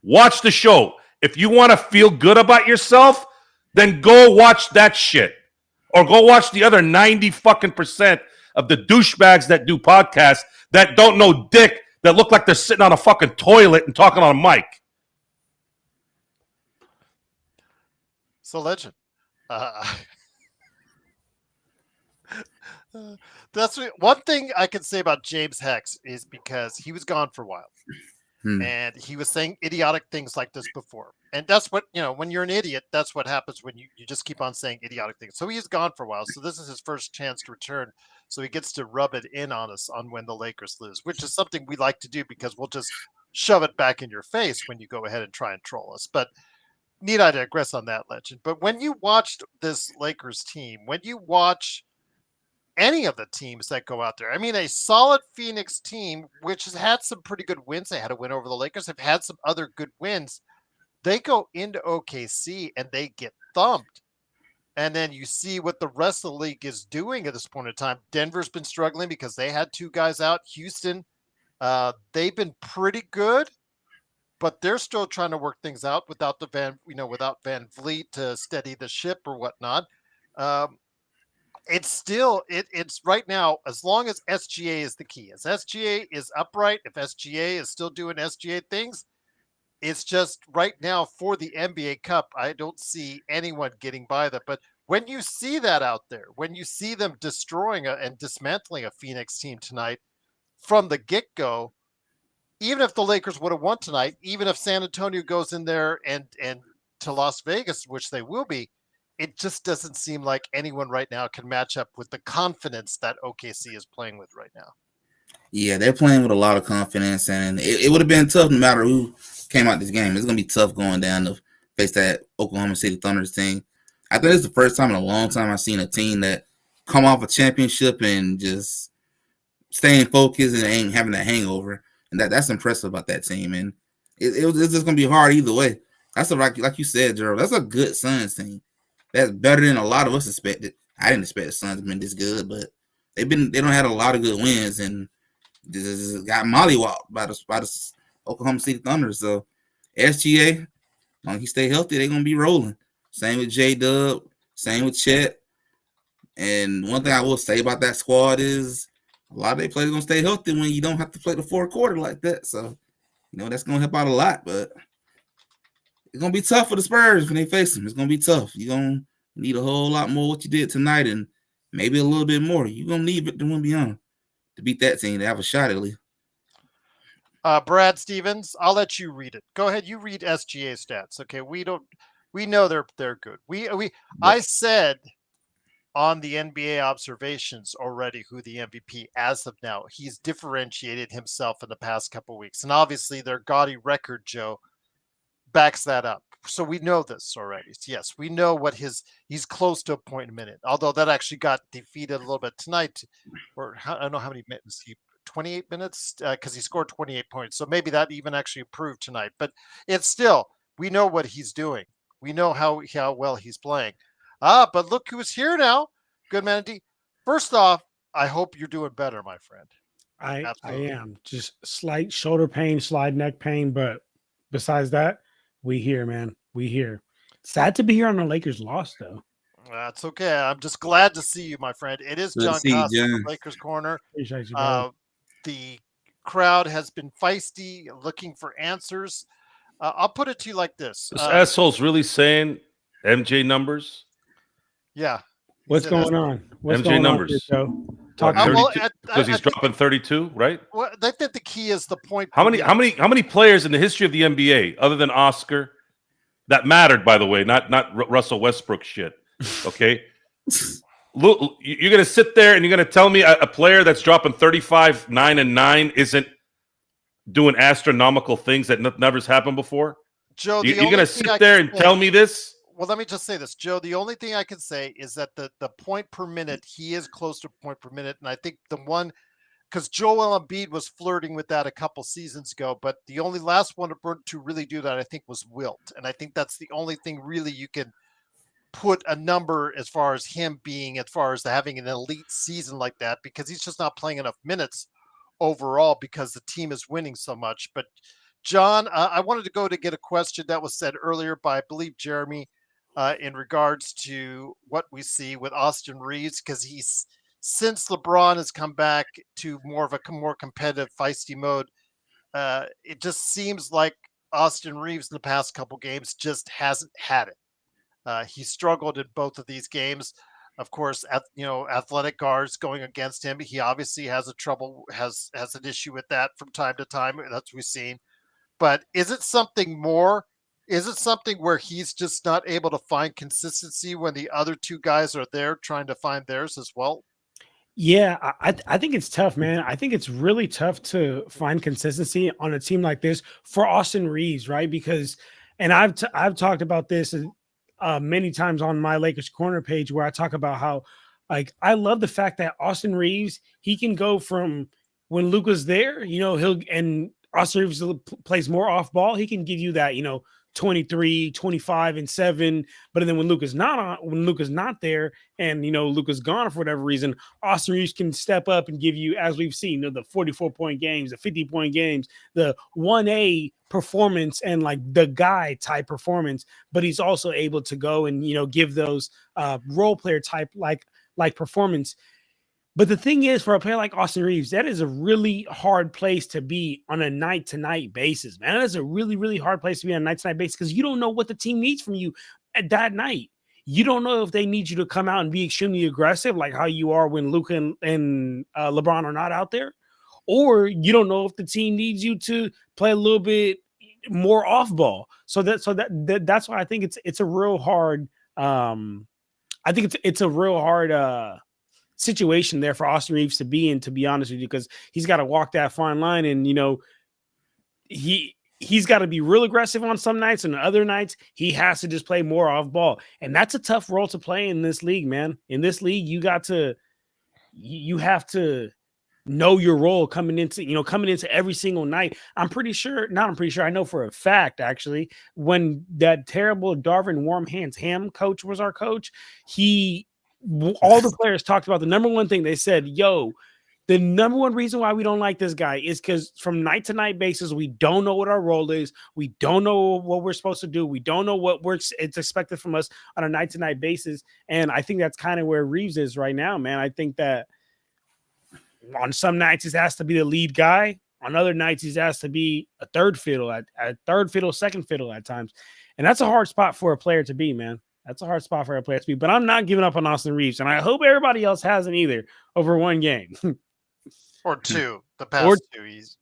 watch the show. If you want to feel good about yourself, then go watch that shit. Or go watch the other 90 fucking % of the douchebags that do podcasts that don't know dick, that look like they're sitting on a fucking toilet and talking on a mic. So, Legend. That's one thing I can say about James Hex is because he was gone for a while. And he was saying idiotic things like this before. And that's what, when you're an idiot, that's what happens when you just keep on saying idiotic things. So he's gone for a while. So this is his first chance to return. So he gets to rub it in on us on when the Lakers lose, which is something we like to do because we'll just shove it back in your face when you go ahead and try and troll us. But need I digress on that, Legend? But when you watched this Lakers team, when you watch any of the teams that go out there, I mean, a solid Phoenix team, which has had some pretty good wins. They had a win over the Lakers, have had some other good wins. They go into OKC and they get thumped. And then you see what the rest of the league is doing at this point in time. Denver's been struggling because they had two guys out. Houston, they've been pretty good, but they're still trying to work things out without without Van Vliet to steady the ship or whatnot. It's still it's right now, as long as SGA is the key. As SGA is upright, if SGA is still doing SGA things, it's just right now for the NBA Cup, I don't see anyone getting by that. But when you see that out there, when you see them destroying and dismantling a Phoenix team tonight from the get-go, even if the Lakers would have won tonight, even if San Antonio goes in there and to Las Vegas, which they will be, it just doesn't seem like anyone right now can match up with the confidence that OKC is playing with right now. Yeah, they're playing with a lot of confidence, and it would have been tough no matter who came out this game. It's going to be tough going down to face that Oklahoma City Thunder's team. I think it's the first time in a long time I've seen a team that come off a championship and just staying focused and ain't having a hangover. And that's impressive about that team. And it's just going to be hard either way. That's like you said, Gerald, that's a good Suns team. That's better than a lot of us expected. I didn't expect the Suns to be this good, but they don't have a lot of good wins and just got mollywopped by the Oklahoma City Thunder. So SGA, long he stay healthy, they're gonna be rolling. Same with J-Dub, same with Chet. And one thing I will say about that squad is a lot of their players gonna stay healthy when you don't have to play the fourth quarter like that. So that's gonna help out a lot, but it's gonna be tough for the Spurs when they face them. It's gonna be tough. You're gonna need a whole lot more what you did tonight, and maybe a little bit more. You're gonna need it to win beyond to beat that team to have a shot at least. Brad Stevens, I'll let you read it. Go ahead, you read SGA stats. Okay, we know they're good. I said on the NBA observations already who the MVP as of now. He's differentiated himself in the past couple of weeks, and obviously their gaudy record, Joe, backs that up. So we know this already. Yes, we know he's close to a point a minute. Although that actually got defeated a little bit tonight, or I don't know how many minutes 28 minutes because he scored 28 points. So maybe that even actually improved tonight. But it's still, we know what he's doing. We know how well he's playing. But look who's here now. Good man. First off, I hope you're doing better, my friend. I am. Just slight shoulder pain, slide neck pain, but besides that, we here, man. We here. Sad to be here on the Lakers loss, though. That's okay. I'm just glad to see you, my friend. It is John Costa from Lakers Corner. Appreciate you, the crowd has been feisty, looking for answers. I'll put it to you like this. This asshole's really saying MJ numbers? Yeah. What's going on? What's MJ going numbers. On here, because he's dropping 32, right? Well, I think the key is the point. How many players in the history of the NBA, other than Oscar, that mattered, by the way, not Russell Westbrook shit. Okay. Look, you're gonna sit there and you're gonna tell me a player that's dropping 35, 9, and 9 isn't doing astronomical things that never's happened before? Joe, you're gonna sit there and tell me this? Well, let me just say this, Joe. The only thing I can say is that the point per minute, he is close to point per minute, and I think the one, because Joel Embiid was flirting with that a couple seasons ago, but the only last one to really do that, I think, was Wilt, and I think that's the only thing really you can put a number as far as him being, as far as having an elite season like that, because he's just not playing enough minutes overall because the team is winning so much. But John, I wanted to go to get a question that was said earlier by, I believe, Jeremy, in regards to what we see with Austin Reeves, because he's, since LeBron has come back to more of a more competitive, feisty mode, it just seems like Austin Reeves in the past couple games just hasn't had it. He struggled in both of these games. Of course, athletic guards going against him. He obviously has an issue with that from time to time. That's what we've seen. but is it something more? Is it something where he's just not able to find consistency when the other two guys are there trying to find theirs as well? Yeah, I think it's tough, man. I think it's really tough to find consistency on a team like this for Austin Reeves, right? Because, and I've talked about this many times on my Lakers Corner page, where I talk about how, like, I love the fact that Austin Reeves, he can go from when Luka's there, and Austin Reeves plays more off ball, he can give you that, 23, 25, and 7. But then when Luka's not there, and Luka's gone for whatever reason, Austin Reeves can step up and give you, as we've seen, the 44-point games, the 50-point games, the 1A performance, and like the guy type performance. But he's also able to go and give those role player type like performance. But the thing is, for a player like Austin Reeves, that is a really hard place to be on a night-to-night basis, man. That is a really, really hard place to be on a night-to-night basis, because you don't know what the team needs from you at that night. You don't know if they need you to come out and be extremely aggressive, like how you are when Luka and LeBron are not out there, or you don't know if the team needs you to play a little bit more off ball. That's why I think it's a real hard. I think it's a real hard situation there for Austin Reeves to be in, to be honest with you, because he's got to walk that fine line, and he's got to be real aggressive on some nights, and other nights he has to just play more off ball, and that's a tough role to play in this league, man. In this league, you have to know your role coming into every single night. I know for a fact, actually, when that terrible Darvin Warm Hands Ham coach was our coach, all the players talked about the number one thing. They said, the number one reason why we don't like this guy is because from night to night basis, we don't know what our role is. We don't know what we're supposed to do. We don't know what it's expected from us on a night to night basis. And I think that's kind of where Reeves is right now, man. I think that on some nights he has to be the lead guy. On other nights he has to be a third fiddle, second fiddle at times. And that's a hard spot for a player to be, man. That's a hard spot for a player to be, but I'm not giving up on Austin Reeves, and I hope everybody else hasn't either over one game. Or two. The past two he's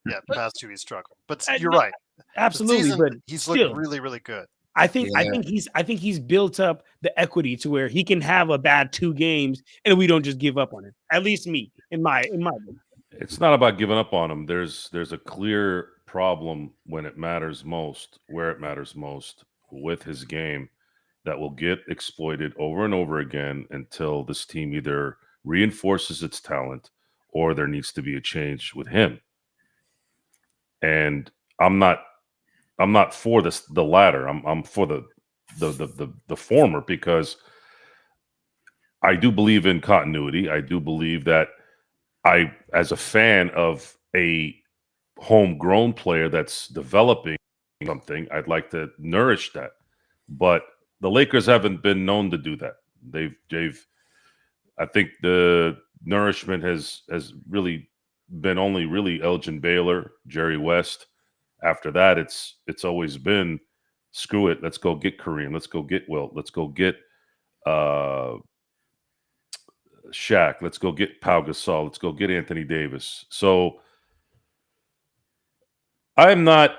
struggled. But you're right. Absolutely, Season, but he's still, looked really, really good. I think he's built up the equity to where he can have a bad 2 games and we don't just give up on him. At least me, in my opinion. It's not about giving up on him. There's a clear problem when it matters most, where it matters most with his game, that will get exploited over and over again until this team either reinforces its talent or there needs to be a change with him. And I'm not for the latter. I'm for the former, because I do believe in continuity. I do believe that as a fan of a homegrown player that's developing something, I'd like to nourish that. But the Lakers haven't been known to do that. I think the nourishment has really been only really Elgin Baylor, Jerry West. After that, it's always been, screw it, let's go get Kareem, let's go get Wilt, let's go get Shaq, let's go get Pau Gasol, let's go get Anthony Davis. So I'm not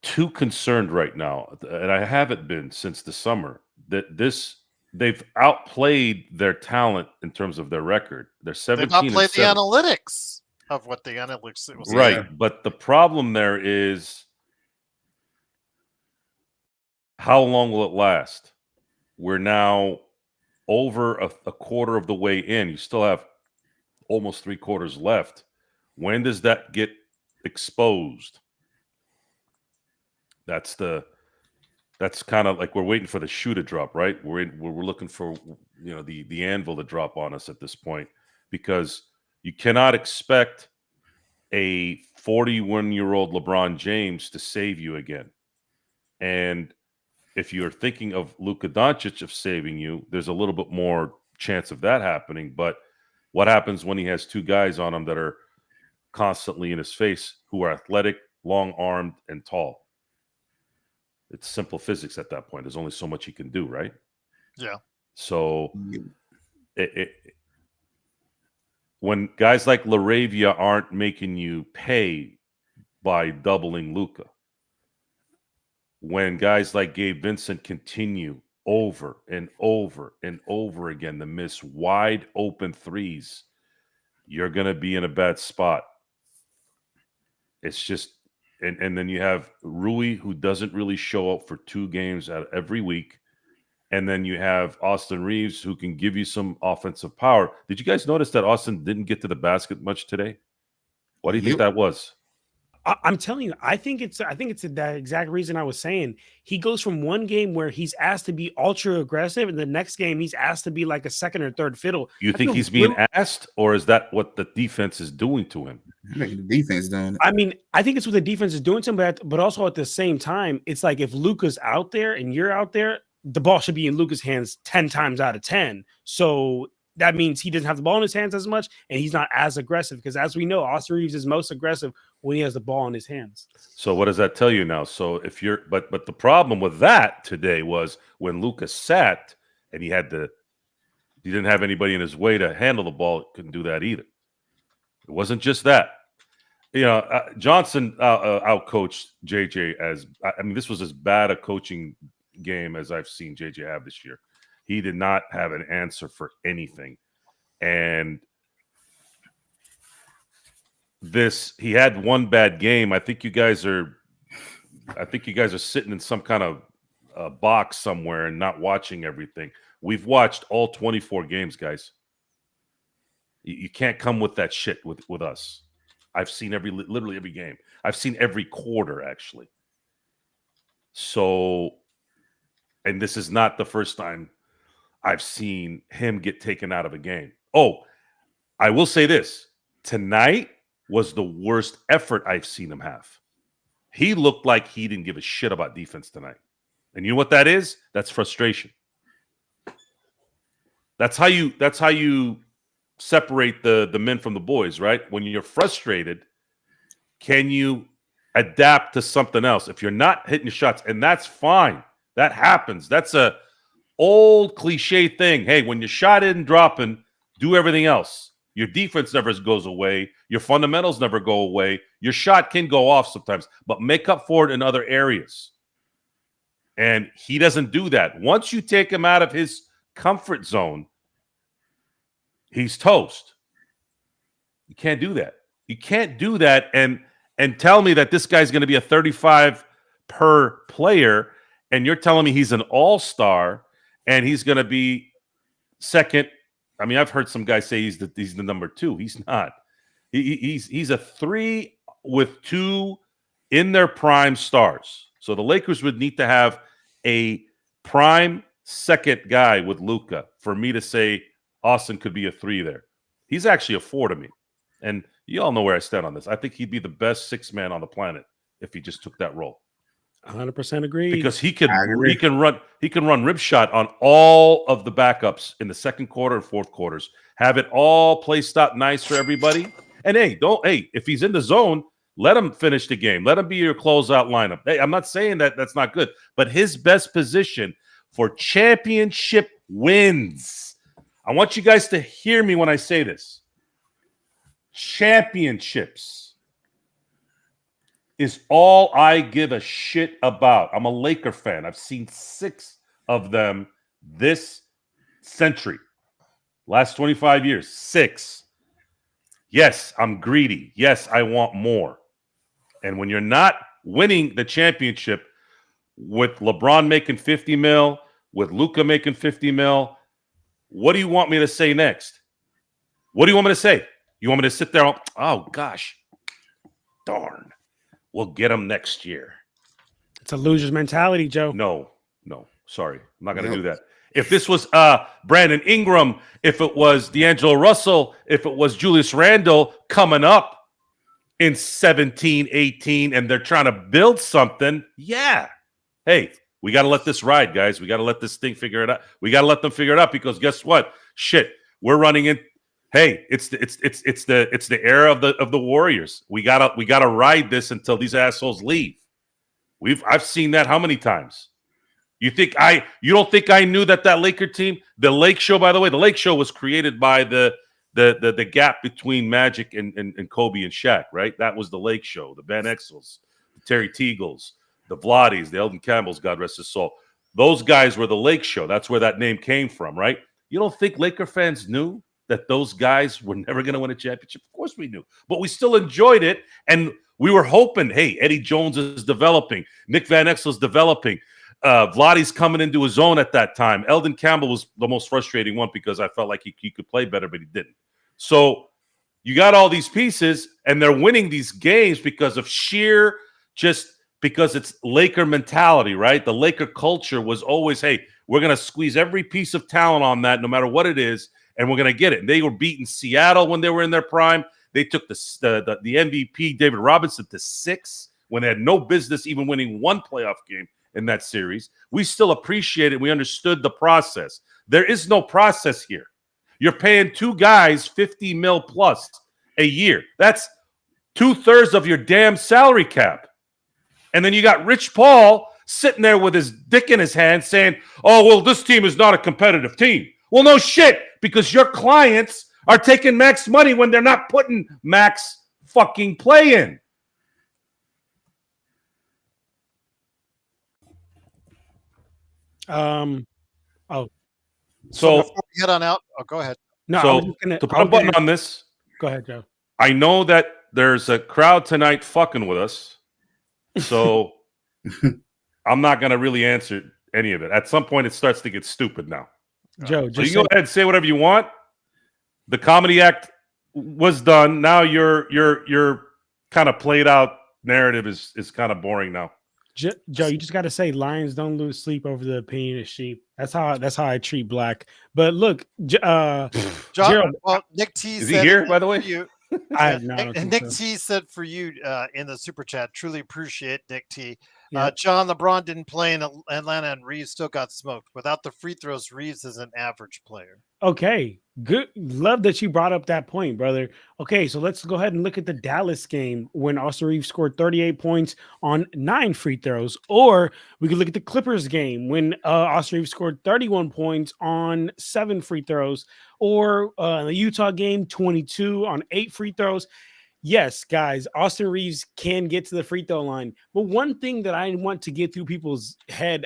too concerned right now, and I haven't been since the summer, that they've outplayed their talent in terms of their record. They're 17. They've outplayed the analytics of what the analytics was. Right, there. But the problem there is, how long will it last? We're now over a quarter of the way in. You still have almost 3 quarters left. When does that get exposed? That's kind of like we're waiting for the shoe to drop, right? We're looking for the anvil to drop on us at this point, because you cannot expect a 41-year-old LeBron James to save you again. And if you're thinking of Luka Doncic of saving you, there's a little bit more chance of that happening. But what happens when he has 2 guys on him that are constantly in his face, who are athletic, long-armed, and tall? It's simple physics at that point. There's only so much he can do, right? Yeah. So when guys like LaRavia aren't making you pay by doubling Luka. When guys like Gabe Vincent continue over and over and over again to miss wide open threes, you're going to be in a bad spot. It's just, and then you have Rui, who doesn't really show up for 2 games out of every week. And then you have Austin Reeves, who can give you some offensive power. Did you guys notice that Austin didn't get to the basket much today? Why do you think that was? I'm telling you, I think it's that exact reason I was saying. He goes from one game where he's asked to be ultra aggressive, and the next game he's asked to be like a second or third fiddle. You think he's being asked, or is that what the defense is doing to him? I think the defense doing it. I mean, I think it's what the defense is doing to him, but also at the same time, it's like if Luka's out there and you're out there, the ball should be in Luka's hands 10 times out of 10. So that means he doesn't have the ball in his hands as much, and he's not as aggressive, because as we know, Austin Reeves is most aggressive when he has the ball in his hands. So what does that tell you now? So if you're, but the problem with that today was when Luka sat and he didn't have anybody in his way to handle the ball, couldn't do that either. It wasn't just that. You know, Johnson outcoached JJ I mean, this was as bad a coaching game as I've seen JJ have this year. He did not have an answer for anything. And he had one bad game. I think you guys are sitting in some kind of box somewhere and not watching everything. We've watched all 24 games, guys. You can't come with that shit with us. I've seen literally every game. I've seen every quarter, actually. So, and this is not the first time I've seen him get taken out of a game. Oh, I will say this. Tonight was the worst effort I've seen him have. He looked like he didn't give a shit about defense tonight. And you know what that is? That's frustration. That's how you separate the men from the boys, right? When you're frustrated, can you adapt to something else? If you're not hitting your shots, and that's fine. That happens. That's a old cliche thing. Hey, when your shot isn't dropping, do everything else. Your defense never goes away. Your fundamentals never go away. Your shot can go off sometimes, but make up for it in other areas. And he doesn't do that. Once you take him out of his comfort zone, he's toast. You can't do that. You can't do that and tell me that this guy's going to be a 35 per player, and you're telling me he's an all-star and he's going to be second. I mean, I've heard some guys say he's the number 2. He's not. He's a 3 with 2 in their prime stars. So the Lakers would need to have a prime second guy with Luka for me to say Austin could be a 3 there. He's actually a 4 to me. And you all know where I stand on this. I think he'd be the best 6th man on the planet if he just took that role. 100% agree. Because he can run rib shot on all of the backups in the second quarter and fourth quarters. Have it all placed out nice for everybody. And if he's in the zone, let him finish the game. Let him be your closeout lineup. Hey, I'm not saying that that's not good, but his best position for championship wins. I want you guys to hear me when I say this. Championships is all I give a shit about. I'm a Laker fan. I've seen 6 of them this century. Last 25 years, 6. Yes, I'm greedy. Yes, I want more. And when you're not winning the championship with LeBron making 50 mil, with Luka making 50 mil, what do you want me to say next? What do you want me to say? You want me to sit there? Oh, gosh. Darn. We'll get him next year. It's a loser's mentality, Joe. No. Sorry. I'm not going to do that. If this was Brandon Ingram, if it was D'Angelo Russell, if it was Julius Randle coming up in 17, 18, and they're trying to build something, yeah. Hey, we got to let this ride, guys. We got to let this thing figure it out. We got to let them figure it out because guess what? Shit, we're running in. Hey, it's the era of the Warriors. We gotta ride this until these assholes leave. I've seen that how many times? You don't think I knew that Laker team, the Lake Show, by the way, the Lake Show was created by the the gap between Magic and Kobe and Shaq, right? That was the Lake Show, the Van Exels, the Terry Teagles, the Vladdies, the Eldon Campbells, God rest his soul. Those guys were the Lake Show. That's where that name came from, right? You don't think Laker fans knew that those guys were never going to win a championship? Of course we knew. But we still enjoyed it, and we were hoping, hey, Eddie Jones is developing. Nick Van Exel is developing. Vladdy's coming into his own at that time. Eldon Campbell was the most frustrating one because I felt like he could play better, but he didn't. So you got all these pieces, and they're winning these games because of sheer just because it's Laker mentality, right? The Laker culture was always, hey, we're going to squeeze every piece of talent on that no matter what it is, and we're going to get it. And they were beating Seattle when they were in their prime. They took the MVP, David Robinson, to 6 when they had no business even winning one playoff game in that series. We still appreciate it. We understood the process. There is no process here. You're paying 2 guys $50 million plus a year. That's 2/3 of your damn salary cap. And then you got Rich Paul sitting there with his dick in his hand saying, oh, well, this team is not a competitive team. Well, no shit, because your clients are taking max money when they're not putting max fucking play in. Oh, So before we head on out, go ahead. no, I so was just gonna, to put a button on this, go ahead, Joe. I know that there's a crowd tonight fucking with us. So I'm not going to really answer any of it. At some point, it starts to get stupid now. Joe, So just you go ahead and say whatever you want. The comedy act was done. Now your kind of played out narrative is kind of boring now. Joe, you just got to say lions don't lose sleep over the opinion of sheep. That's how I treat Black. But look, John, Gerald, well, Nick T Is he said here, by the way? you, I don't think Nick so. T said for you in the super chat, truly appreciate Nick T. Yeah. John, LeBron didn't play in Atlanta, and Reeves still got smoked. Without the free throws, Reeves is an average player. Okay, good. Love that you brought up that point, brother. Okay, so let's go ahead and look at the Dallas game when Austin Reeves scored 38 points on 9 free throws, or we could look at the Clippers game when Austin Reeves scored 31 points on 7 free throws, or the Utah game 22 on 8 free throws. Yes, guys, Austin Reeves can get to the free throw line, but one thing that I want to get through people's head,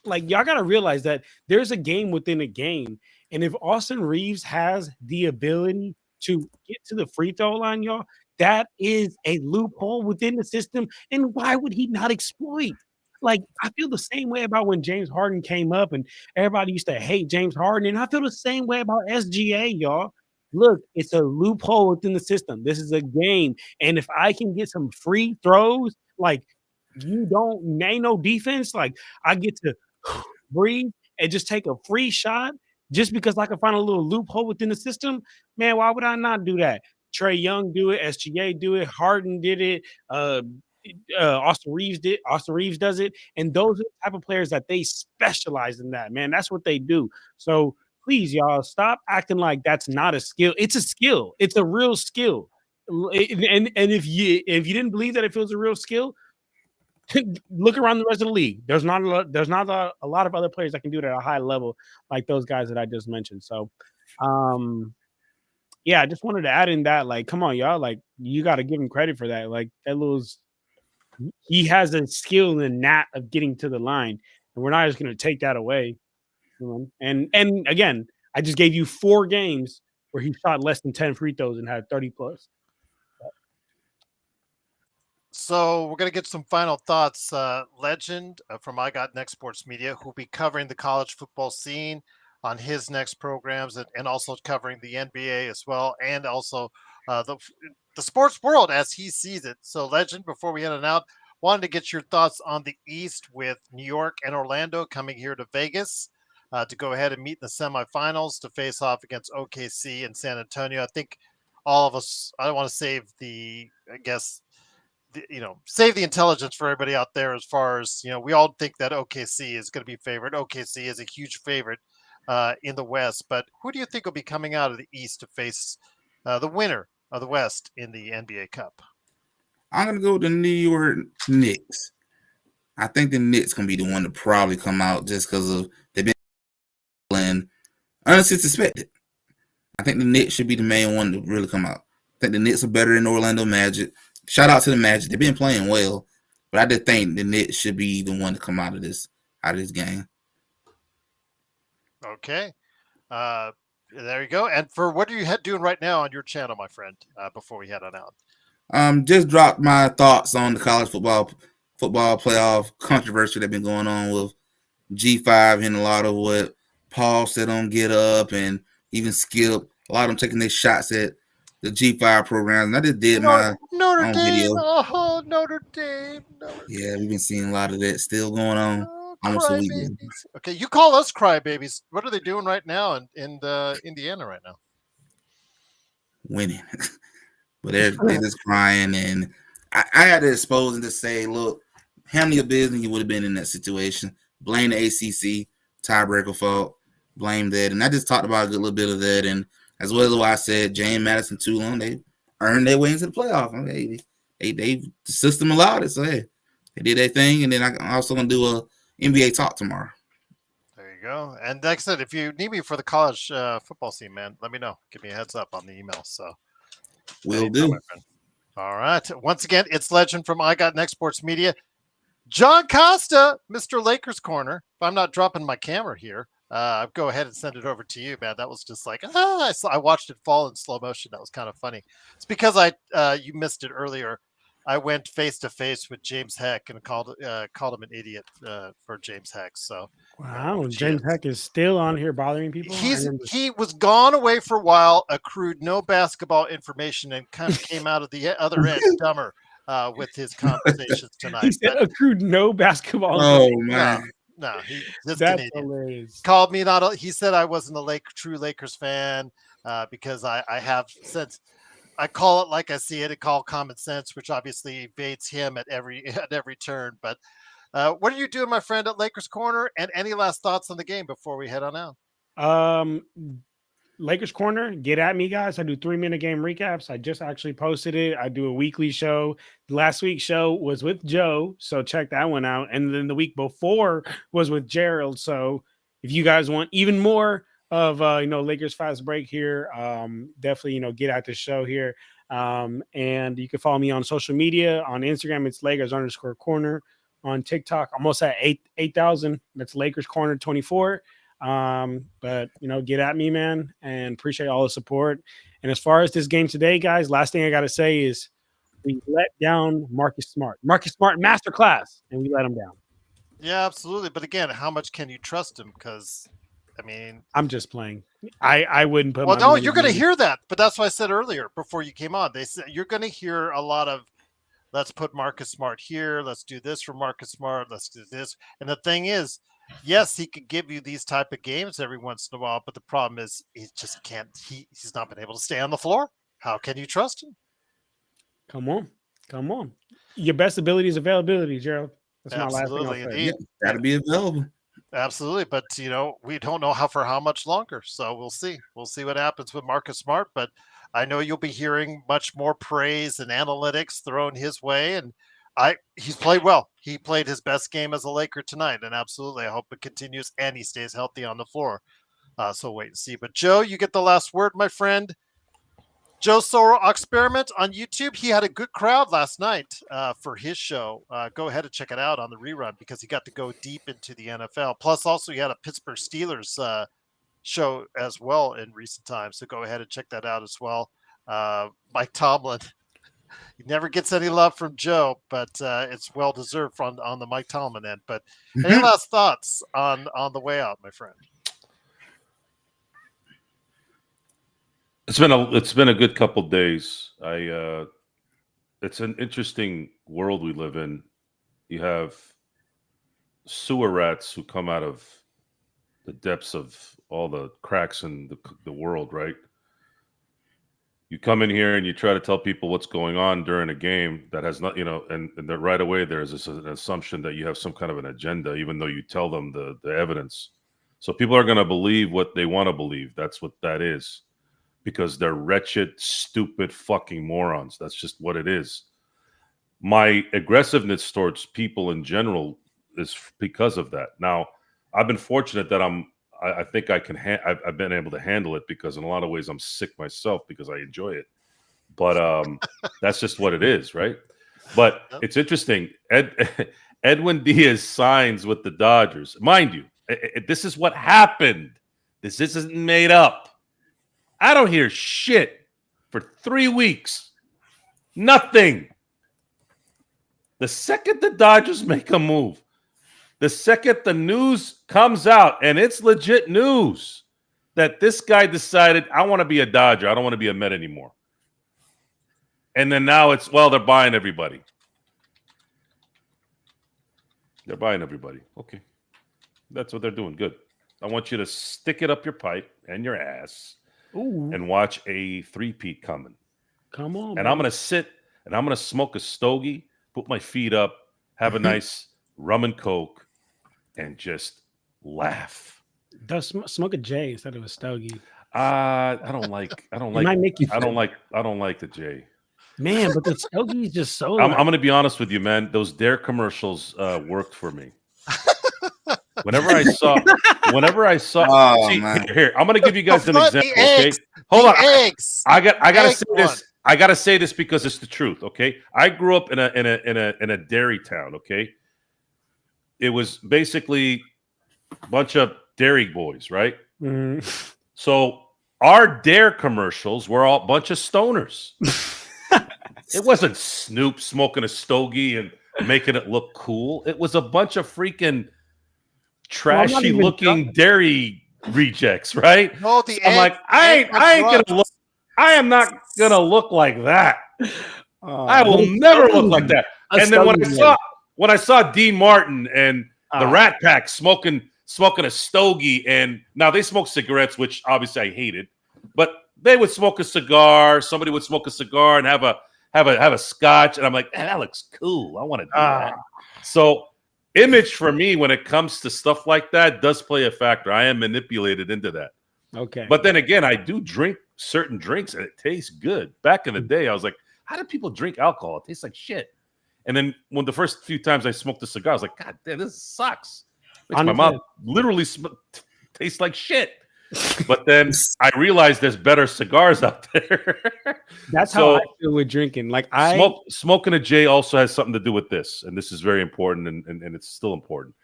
y'all got to realize that there's a game within a game. And if Austin Reeves has the ability to get to the free throw line, y'all, that is a loophole within the system. And why would he not exploit? Like, I feel the same way about when James Harden came up and everybody used to hate James Harden. And I feel the same way about SGA, y'all. Look, it's a loophole within the system. This is a game. And if I can get some free throws, like, ain't no defense, like, I get to breathe and just take a free shot just because I can find a little loophole within the system, man, why would I not do that? Trey Young do it, SGA do it, Harden did it, Austin Reeves did. Austin Reeves does it, and those are the type of players that they specialize in that. Man, that's what they do. So please, y'all, stop acting like that's not a skill. It's a skill. It's a real skill. And if you didn't believe that it was a real skill, look around the rest of the league. There's not a lot of other players that can do it at a high level like those guys that I just mentioned. So, yeah, I just wanted to add in that, like, come on, y'all, like, you got to give him credit for that. Like, he has a skill in the knack of getting to the line, and we're not just going to take that away. And again, I just gave you 4 games where he shot less than 10 free throws and had 30 plus. So we're going to get some final thoughts. Legend from I Got Next Sports Media, who'll be covering the college football scene on his next programs and also covering the NBA as well, and also the sports world as he sees it. So, Legend, before we head on out, wanted to get your thoughts on the East with New York and Orlando coming here to Vegas to go ahead and meet in the semifinals to face off against OKC and San Antonio. I think all of us, I don't want to save save the intelligence for everybody out there as far as, we all think that OKC is going to be favored. OKC is a huge favorite in the West, but who do you think will be coming out of the East to face the winner of the West in the NBA Cup? I'm going to go with the New York Knicks. I think the Knicks going to be the one to probably come out just because they've been playing unsuspected. I think the Knicks should be the main one to really come out. I think the Knicks are better than the Orlando Magic. Shout out to the Magic. They've been playing well, but I just think the Knicks should be the one to come out of this game. Okay. There you go. And for what are you doing right now on your channel, my friend, before we head on out? Just dropped my thoughts on the college football playoff controversy that's been going on with G5 and a lot of what Paul said on Get Up and even Skip. A lot of them taking their shots at the G5 programs. And I just did my Notre own Dame. video. Oh, Notre Dame. Yeah, we've been seeing a lot of that still going on. Almost a week. Okay, you call us crybabies. What are they doing right now in Indiana right now? Winning. But they're just crying. And I had to expose and to say, look, handle your business. You would have been in that situation. Blame the ACC, tiebreaker fault. Blame that. And I just talked about a little bit of that. And as well as what I said, James Madison, Tulane, they earned their way into the playoff. Okay, the system allowed it. So, hey, they did their thing. And then I'm also going to do a NBA talk tomorrow. There you go. And like I said, if you need me for the college football scene, man, let me know. Give me a heads up on the email. So will do. All right. Once again, it's Legend from I Got Next Sports Media. John Costa, Mr. Lakers Corner. If I'm not dropping my camera here, go ahead and send it over to you, man. That was just like, I watched it fall in slow motion. That was kind of funny. It's because you missed it earlier. I went face to face with James Heck and called him an idiot for James Heck. So wow, James Heck is still on here bothering people. He was gone away for a while, accrued no basketball information, and kind of came out of the other end dumber with his conversations tonight. He said accrued no basketball. Oh man. No, that's Canadian. Hilarious. Called me not. He said I wasn't a true Lakers fan because I have since. I call it like I see it. I call common sense, which obviously evades him at every turn. But what are you doing, my friend, at Lakers Corner? And any last thoughts on the game before we head on out? Lakers Corner, get at me, guys. I do 3-minute game recaps. I just actually posted it. I do a weekly show. Last week's show was with Joe, so check that one out. And then the week before was with Gerald. So if you guys want even more of Lakers Fast Break here, definitely get at the show here. And you can follow me on social media. On Instagram, it's Lakers_Corner. On TikTok, almost at 8,000. That's Lakers Corner 24. But get at me, man, and appreciate all the support. And as far as this game today, guys, last thing I gotta say is we let down Marcus Smart masterclass, and we let him down. Yeah, absolutely. But again, how much can you trust him? Because I mean, I'm just playing. I wouldn't put. Well, no, you're going to hear that, but that's what I said earlier before you came on. They said you're going to hear a lot of, let's put Marcus Smart here. Let's do this for Marcus Smart. Let's do this. And the thing is, yes, he could give you these type of games every once in a while, but the problem is he just can't. He's not been able to stay on the floor. How can you trust him? Come on. Your best ability is availability, Gerald. That's absolutely, my last thing. indeed. Got to be available. Absolutely, but we don't know for how much longer. So we'll see. We'll see what happens with Marcus Smart. But I know you'll be hearing much more praise and analytics thrown his way. And he's played well. He played his best game as a Laker tonight, and absolutely, I hope it continues and he stays healthy on the floor. So wait and see. But Joe, you get the last word, my friend. Joe Soro Experiment on YouTube. He had a good crowd last night for his show. Go ahead and check it out on the rerun because he got to go deep into the NFL. Plus, also, he had a Pittsburgh Steelers show as well in recent times. So go ahead and check that out as well. Mike Tomlin. He never gets any love from Joe, but it's well deserved on the Mike Tomlin end. But any last thoughts on the way out, my friend? It's been a good couple days. It's an interesting world we live in. You have sewer rats who come out of the depths of all the cracks in the world, right? You come in here and you try to tell people what's going on during a game that has not, and that right away there's an assumption that you have some kind of an agenda, even though you tell them the evidence. So people are going to believe what they want to believe. That's what that is. Because they're wretched, stupid, fucking morons. That's just what it is. My aggressiveness towards people in general is because of that. Now, I've been fortunate that I'm I think I can. I've been able to handle it because in a lot of ways I'm sick myself because I enjoy it. But that's just what it is, right? But it's interesting. Edwin Diaz signs with the Dodgers. Mind you, this is what happened. This isn't made up. I don't hear shit for 3 weeks. Nothing. The second the Dodgers make a move, the second the news comes out, and it's legit news that this guy decided, I want to be a Dodger. I don't want to be a Met anymore. And then now it's, well, they're buying everybody. They're buying everybody. Okay. That's what they're doing. Good. I want you to stick it up your pipe and your ass and watch a three-peat coming. Come on. And I'm going to sit and I'm going to smoke a stogie, put my feet up, have a nice rum and Coke, and just laugh. Does smoke a J instead of a stogie. I don't like might make you I don't like the J. Man, but the stogie is just so I'm going to be honest with you, man. Those Dare commercials worked for me. Whenever I saw, Oh, see, man. here, I'm going to give you guys an The example. eggs, Okay, hold on. Eggs. I gotta egg say one. this. I gotta say this because it's the truth. Okay, I grew up in a dairy town. Okay, it was basically a bunch of dairy boys, right? So our Dare commercials were all a bunch of stoners. It wasn't Snoop smoking a stogie and making it look cool. It was a bunch of freaking trashy looking dairy rejects, right? No, the I'm like, I ain't gonna look. I am not gonna look like that. I will never look like that. And then when I saw Dean Martin and the Rat Pack smoking a stogie, and now they smoke cigarettes, which obviously I hated, but they would smoke a cigar. Somebody would smoke a cigar and have a scotch, and I'm like, man, that looks cool. I want to do that. So image for me when it comes to stuff like that does play a factor. I am manipulated into that. Okay. But then again, I do drink certain drinks and it tastes good. Back in the day, I was like, how do people drink alcohol? It tastes like shit. And then when the first few times I smoked a cigar, I was like, God damn, this sucks. Makes my mouth literally tastes like shit. But then I realized there's better cigars out there. That's how I feel with drinking. Like smoking a J also has something to do with this. And this is very important and it's still important.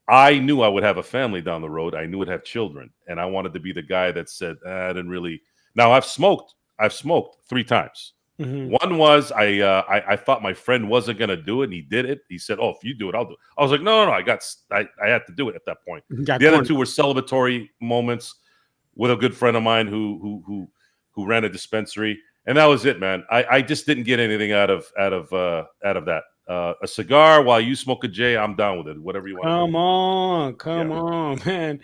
I knew I would have a family down the road. I knew I'd have children. And I wanted to be the guy that said, I didn't really. Now I've smoked 3 times. One was I thought my friend wasn't going to do it, and he did it. He said, "Oh, if you do it, I'll do it." I was like, "No. I had to do it at that point." The other 2 were celebratory moments with a good friend of mine who ran a dispensary, and that was it, man. I just didn't get anything out of that. A cigar while you smoke a J, I'm down with it. Whatever you want. Come on, man.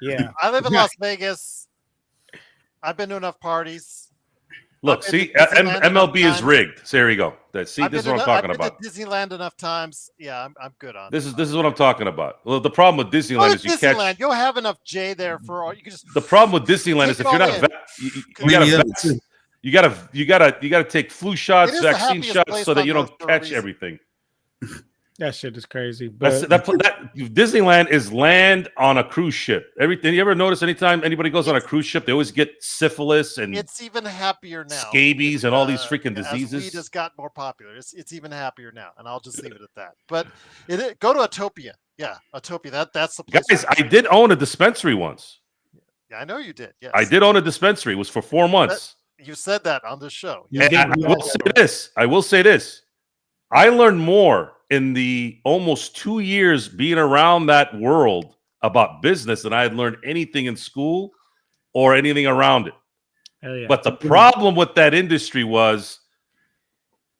Yeah. I live in Las Vegas. I've been to enough parties. Look, see, MLB is rigged. So there you go. This is what I'm talking about. I've been to Disneyland enough times. Yeah, I'm good on this. This is what I'm talking about. Well, the problem with Disneyland is Disneyland, you'll have enough J there for all. You can just. The problem with Disneyland is if you're not a vet, you gotta take flu shots, vaccine shots, so that you don't catch everything. That shit is crazy. But that Disneyland is land on a cruise ship. Everything you ever notice? Anytime anybody goes on a cruise ship, they always get syphilis and it's even happier now. Scabies and all these freaking diseases. Weed has got more popular. It's even happier now, and I'll just leave it at that. But go to Utopia. Yeah, Utopia. That's the place. Guys, I did own a dispensary once. Yeah, I know you did. Yes, I did own a dispensary. It was for 4 months. You said that on the show. I will say this. I learned more in the almost 2 years being around that world about business than I had learned anything in school or anything around it. Yeah. But the problem with that industry was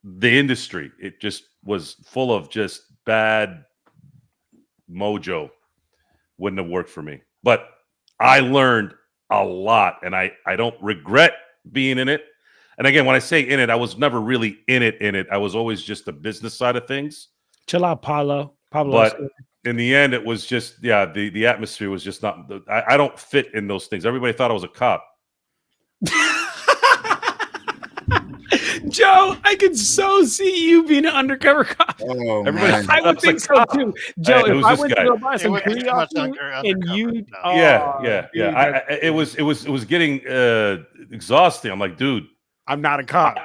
the industry. It just was full of just bad mojo. Wouldn't have worked for me. But I learned a lot, and I don't regret being in it. And again, when I say in it, I was never really in it. I was always just the business side of things. Chill out, Pablo. But in the end, it was just, the atmosphere was just not, I don't fit in those things. Everybody thought I was a cop. Joe, I could so see you being an undercover cop. Oh, Everybody- man. I would was think like, so too, Joe. who's If I this went guy? to go buy some wouldn't be candy too off much you, undercover, and you, no. Yeah. dude, It was getting exhausting. I'm like, dude, I'm not a cop.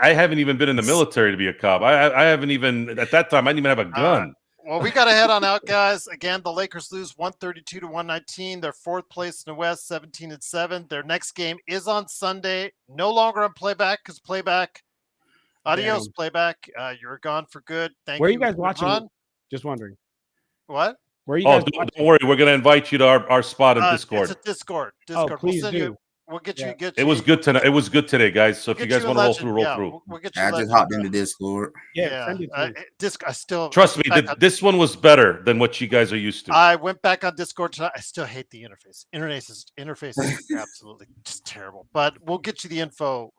I haven't even been in the military to be a cop. I haven't even at that time. I didn't even have a gun. Well, we got to head on out, guys. Again, the Lakers lose 132 to 119. They're fourth place in the West, 17-7. Their next game is on Sunday. No longer on playback because playback. Adios, Damn. playback. You're gone for good. Thank Where are you. you guys Good watching? run. Just wondering. What? Where are you Oh, guys don't watching? worry. We're gonna invite you to our spot in Discord. It's a Discord. Oh, We'll please send do. you. We'll get you. Yeah. Get It was you- good tonight. It was good today, guys. So if get you guys a want to roll legend. through, roll Yeah, through. We'll get you. I just legend. hopped into Discord. Yeah, send it to me. I still Trust me, back on- this one was better than what you guys are used to. I went back on Discord tonight. I still hate the interface. Interface is absolutely just terrible. But we'll get you the info,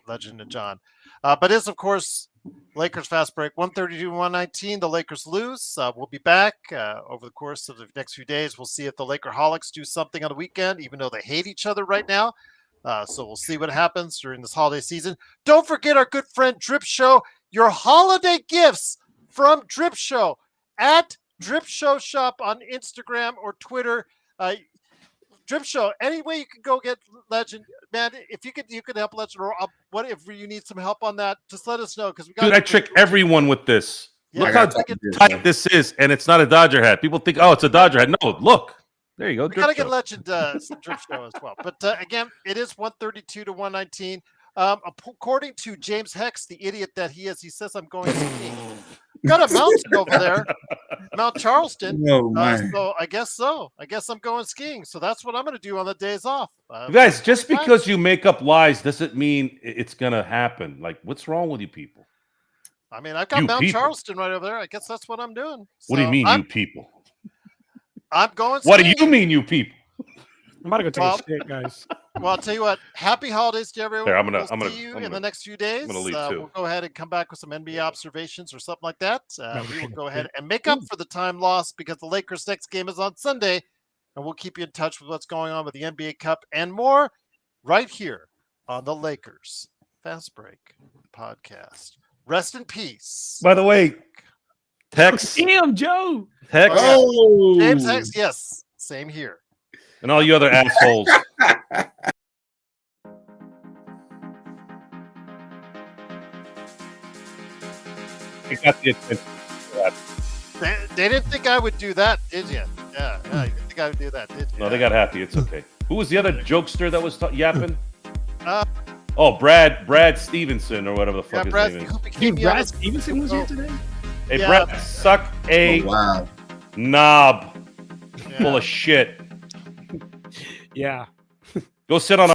Legend and John. But it's, of course, Lakers fast break 132-119. The Lakers lose. We'll be back over the course of the next few days. We'll see if the Lakerholics do something on the weekend, even though they hate each other right now. So we'll see what happens during this holiday season. Don't forget our good friend Drip Show. Your holiday gifts from Drip Show at Drip Show Shop on Instagram or Twitter. Drip Show. Any way you can go get Legend, man. If you could help Legend, or whatever you need some help on that, just let us know because we got. Dude, I trick everyone with this. Yeah, Look I how gotta talk to this tight guy. this is, and it's not a Dodger hat. People think, oh, it's a Dodger hat. No, look. There you go. We got to Drip get Show. Legend some Drip Show as well. But again, it is 132 to 119. According to James Hex, the idiot that he is, he says I'm going skiing. Got a mountain over there, Mount Charleston. Oh, man. So I guess so. I guess I'm going skiing. So that's what I'm going to do on the days off. You guys, just because you make up lies doesn't mean it's gonna happen. Like, what's wrong with you people? I mean, I've got You Mount people. Charleston right over there. I guess that's what I'm doing. What do you So mean, I'm, you people? I'm going What do skiing. you mean, you people? I'm about to go take Well, a shit, guys. Well, I'll tell you what. Happy holidays to everyone. There, We'll see you in the next few days. gonna leave, too. We'll go ahead and come back with some NBA observations or something like that. No, We will okay. go ahead and make up for the time lost because the Lakers' next game is on Sunday, and we'll keep you in touch with what's going on with the NBA Cup and more right here on the Lakers Fast Break podcast. Rest in peace. By the way, Tex, Damn, Joe. Tex, Oh, James Hex, yes, same here. and all you other assholes. You got the attention. They didn't think I would do that, did you? Yeah, you didn't think I would do that, did you? No, they got happy. It's okay. Who was the other jokester that was yapping? Uh, Oh, Brad Stevenson or whatever the Yeah, fuck Brad, his name who is. became Dude, the Brad other- Stevenson was here today? Hey, Yeah. Brad, suck a oh, wow. knob Yeah. full of shit. Yeah. Go sit on a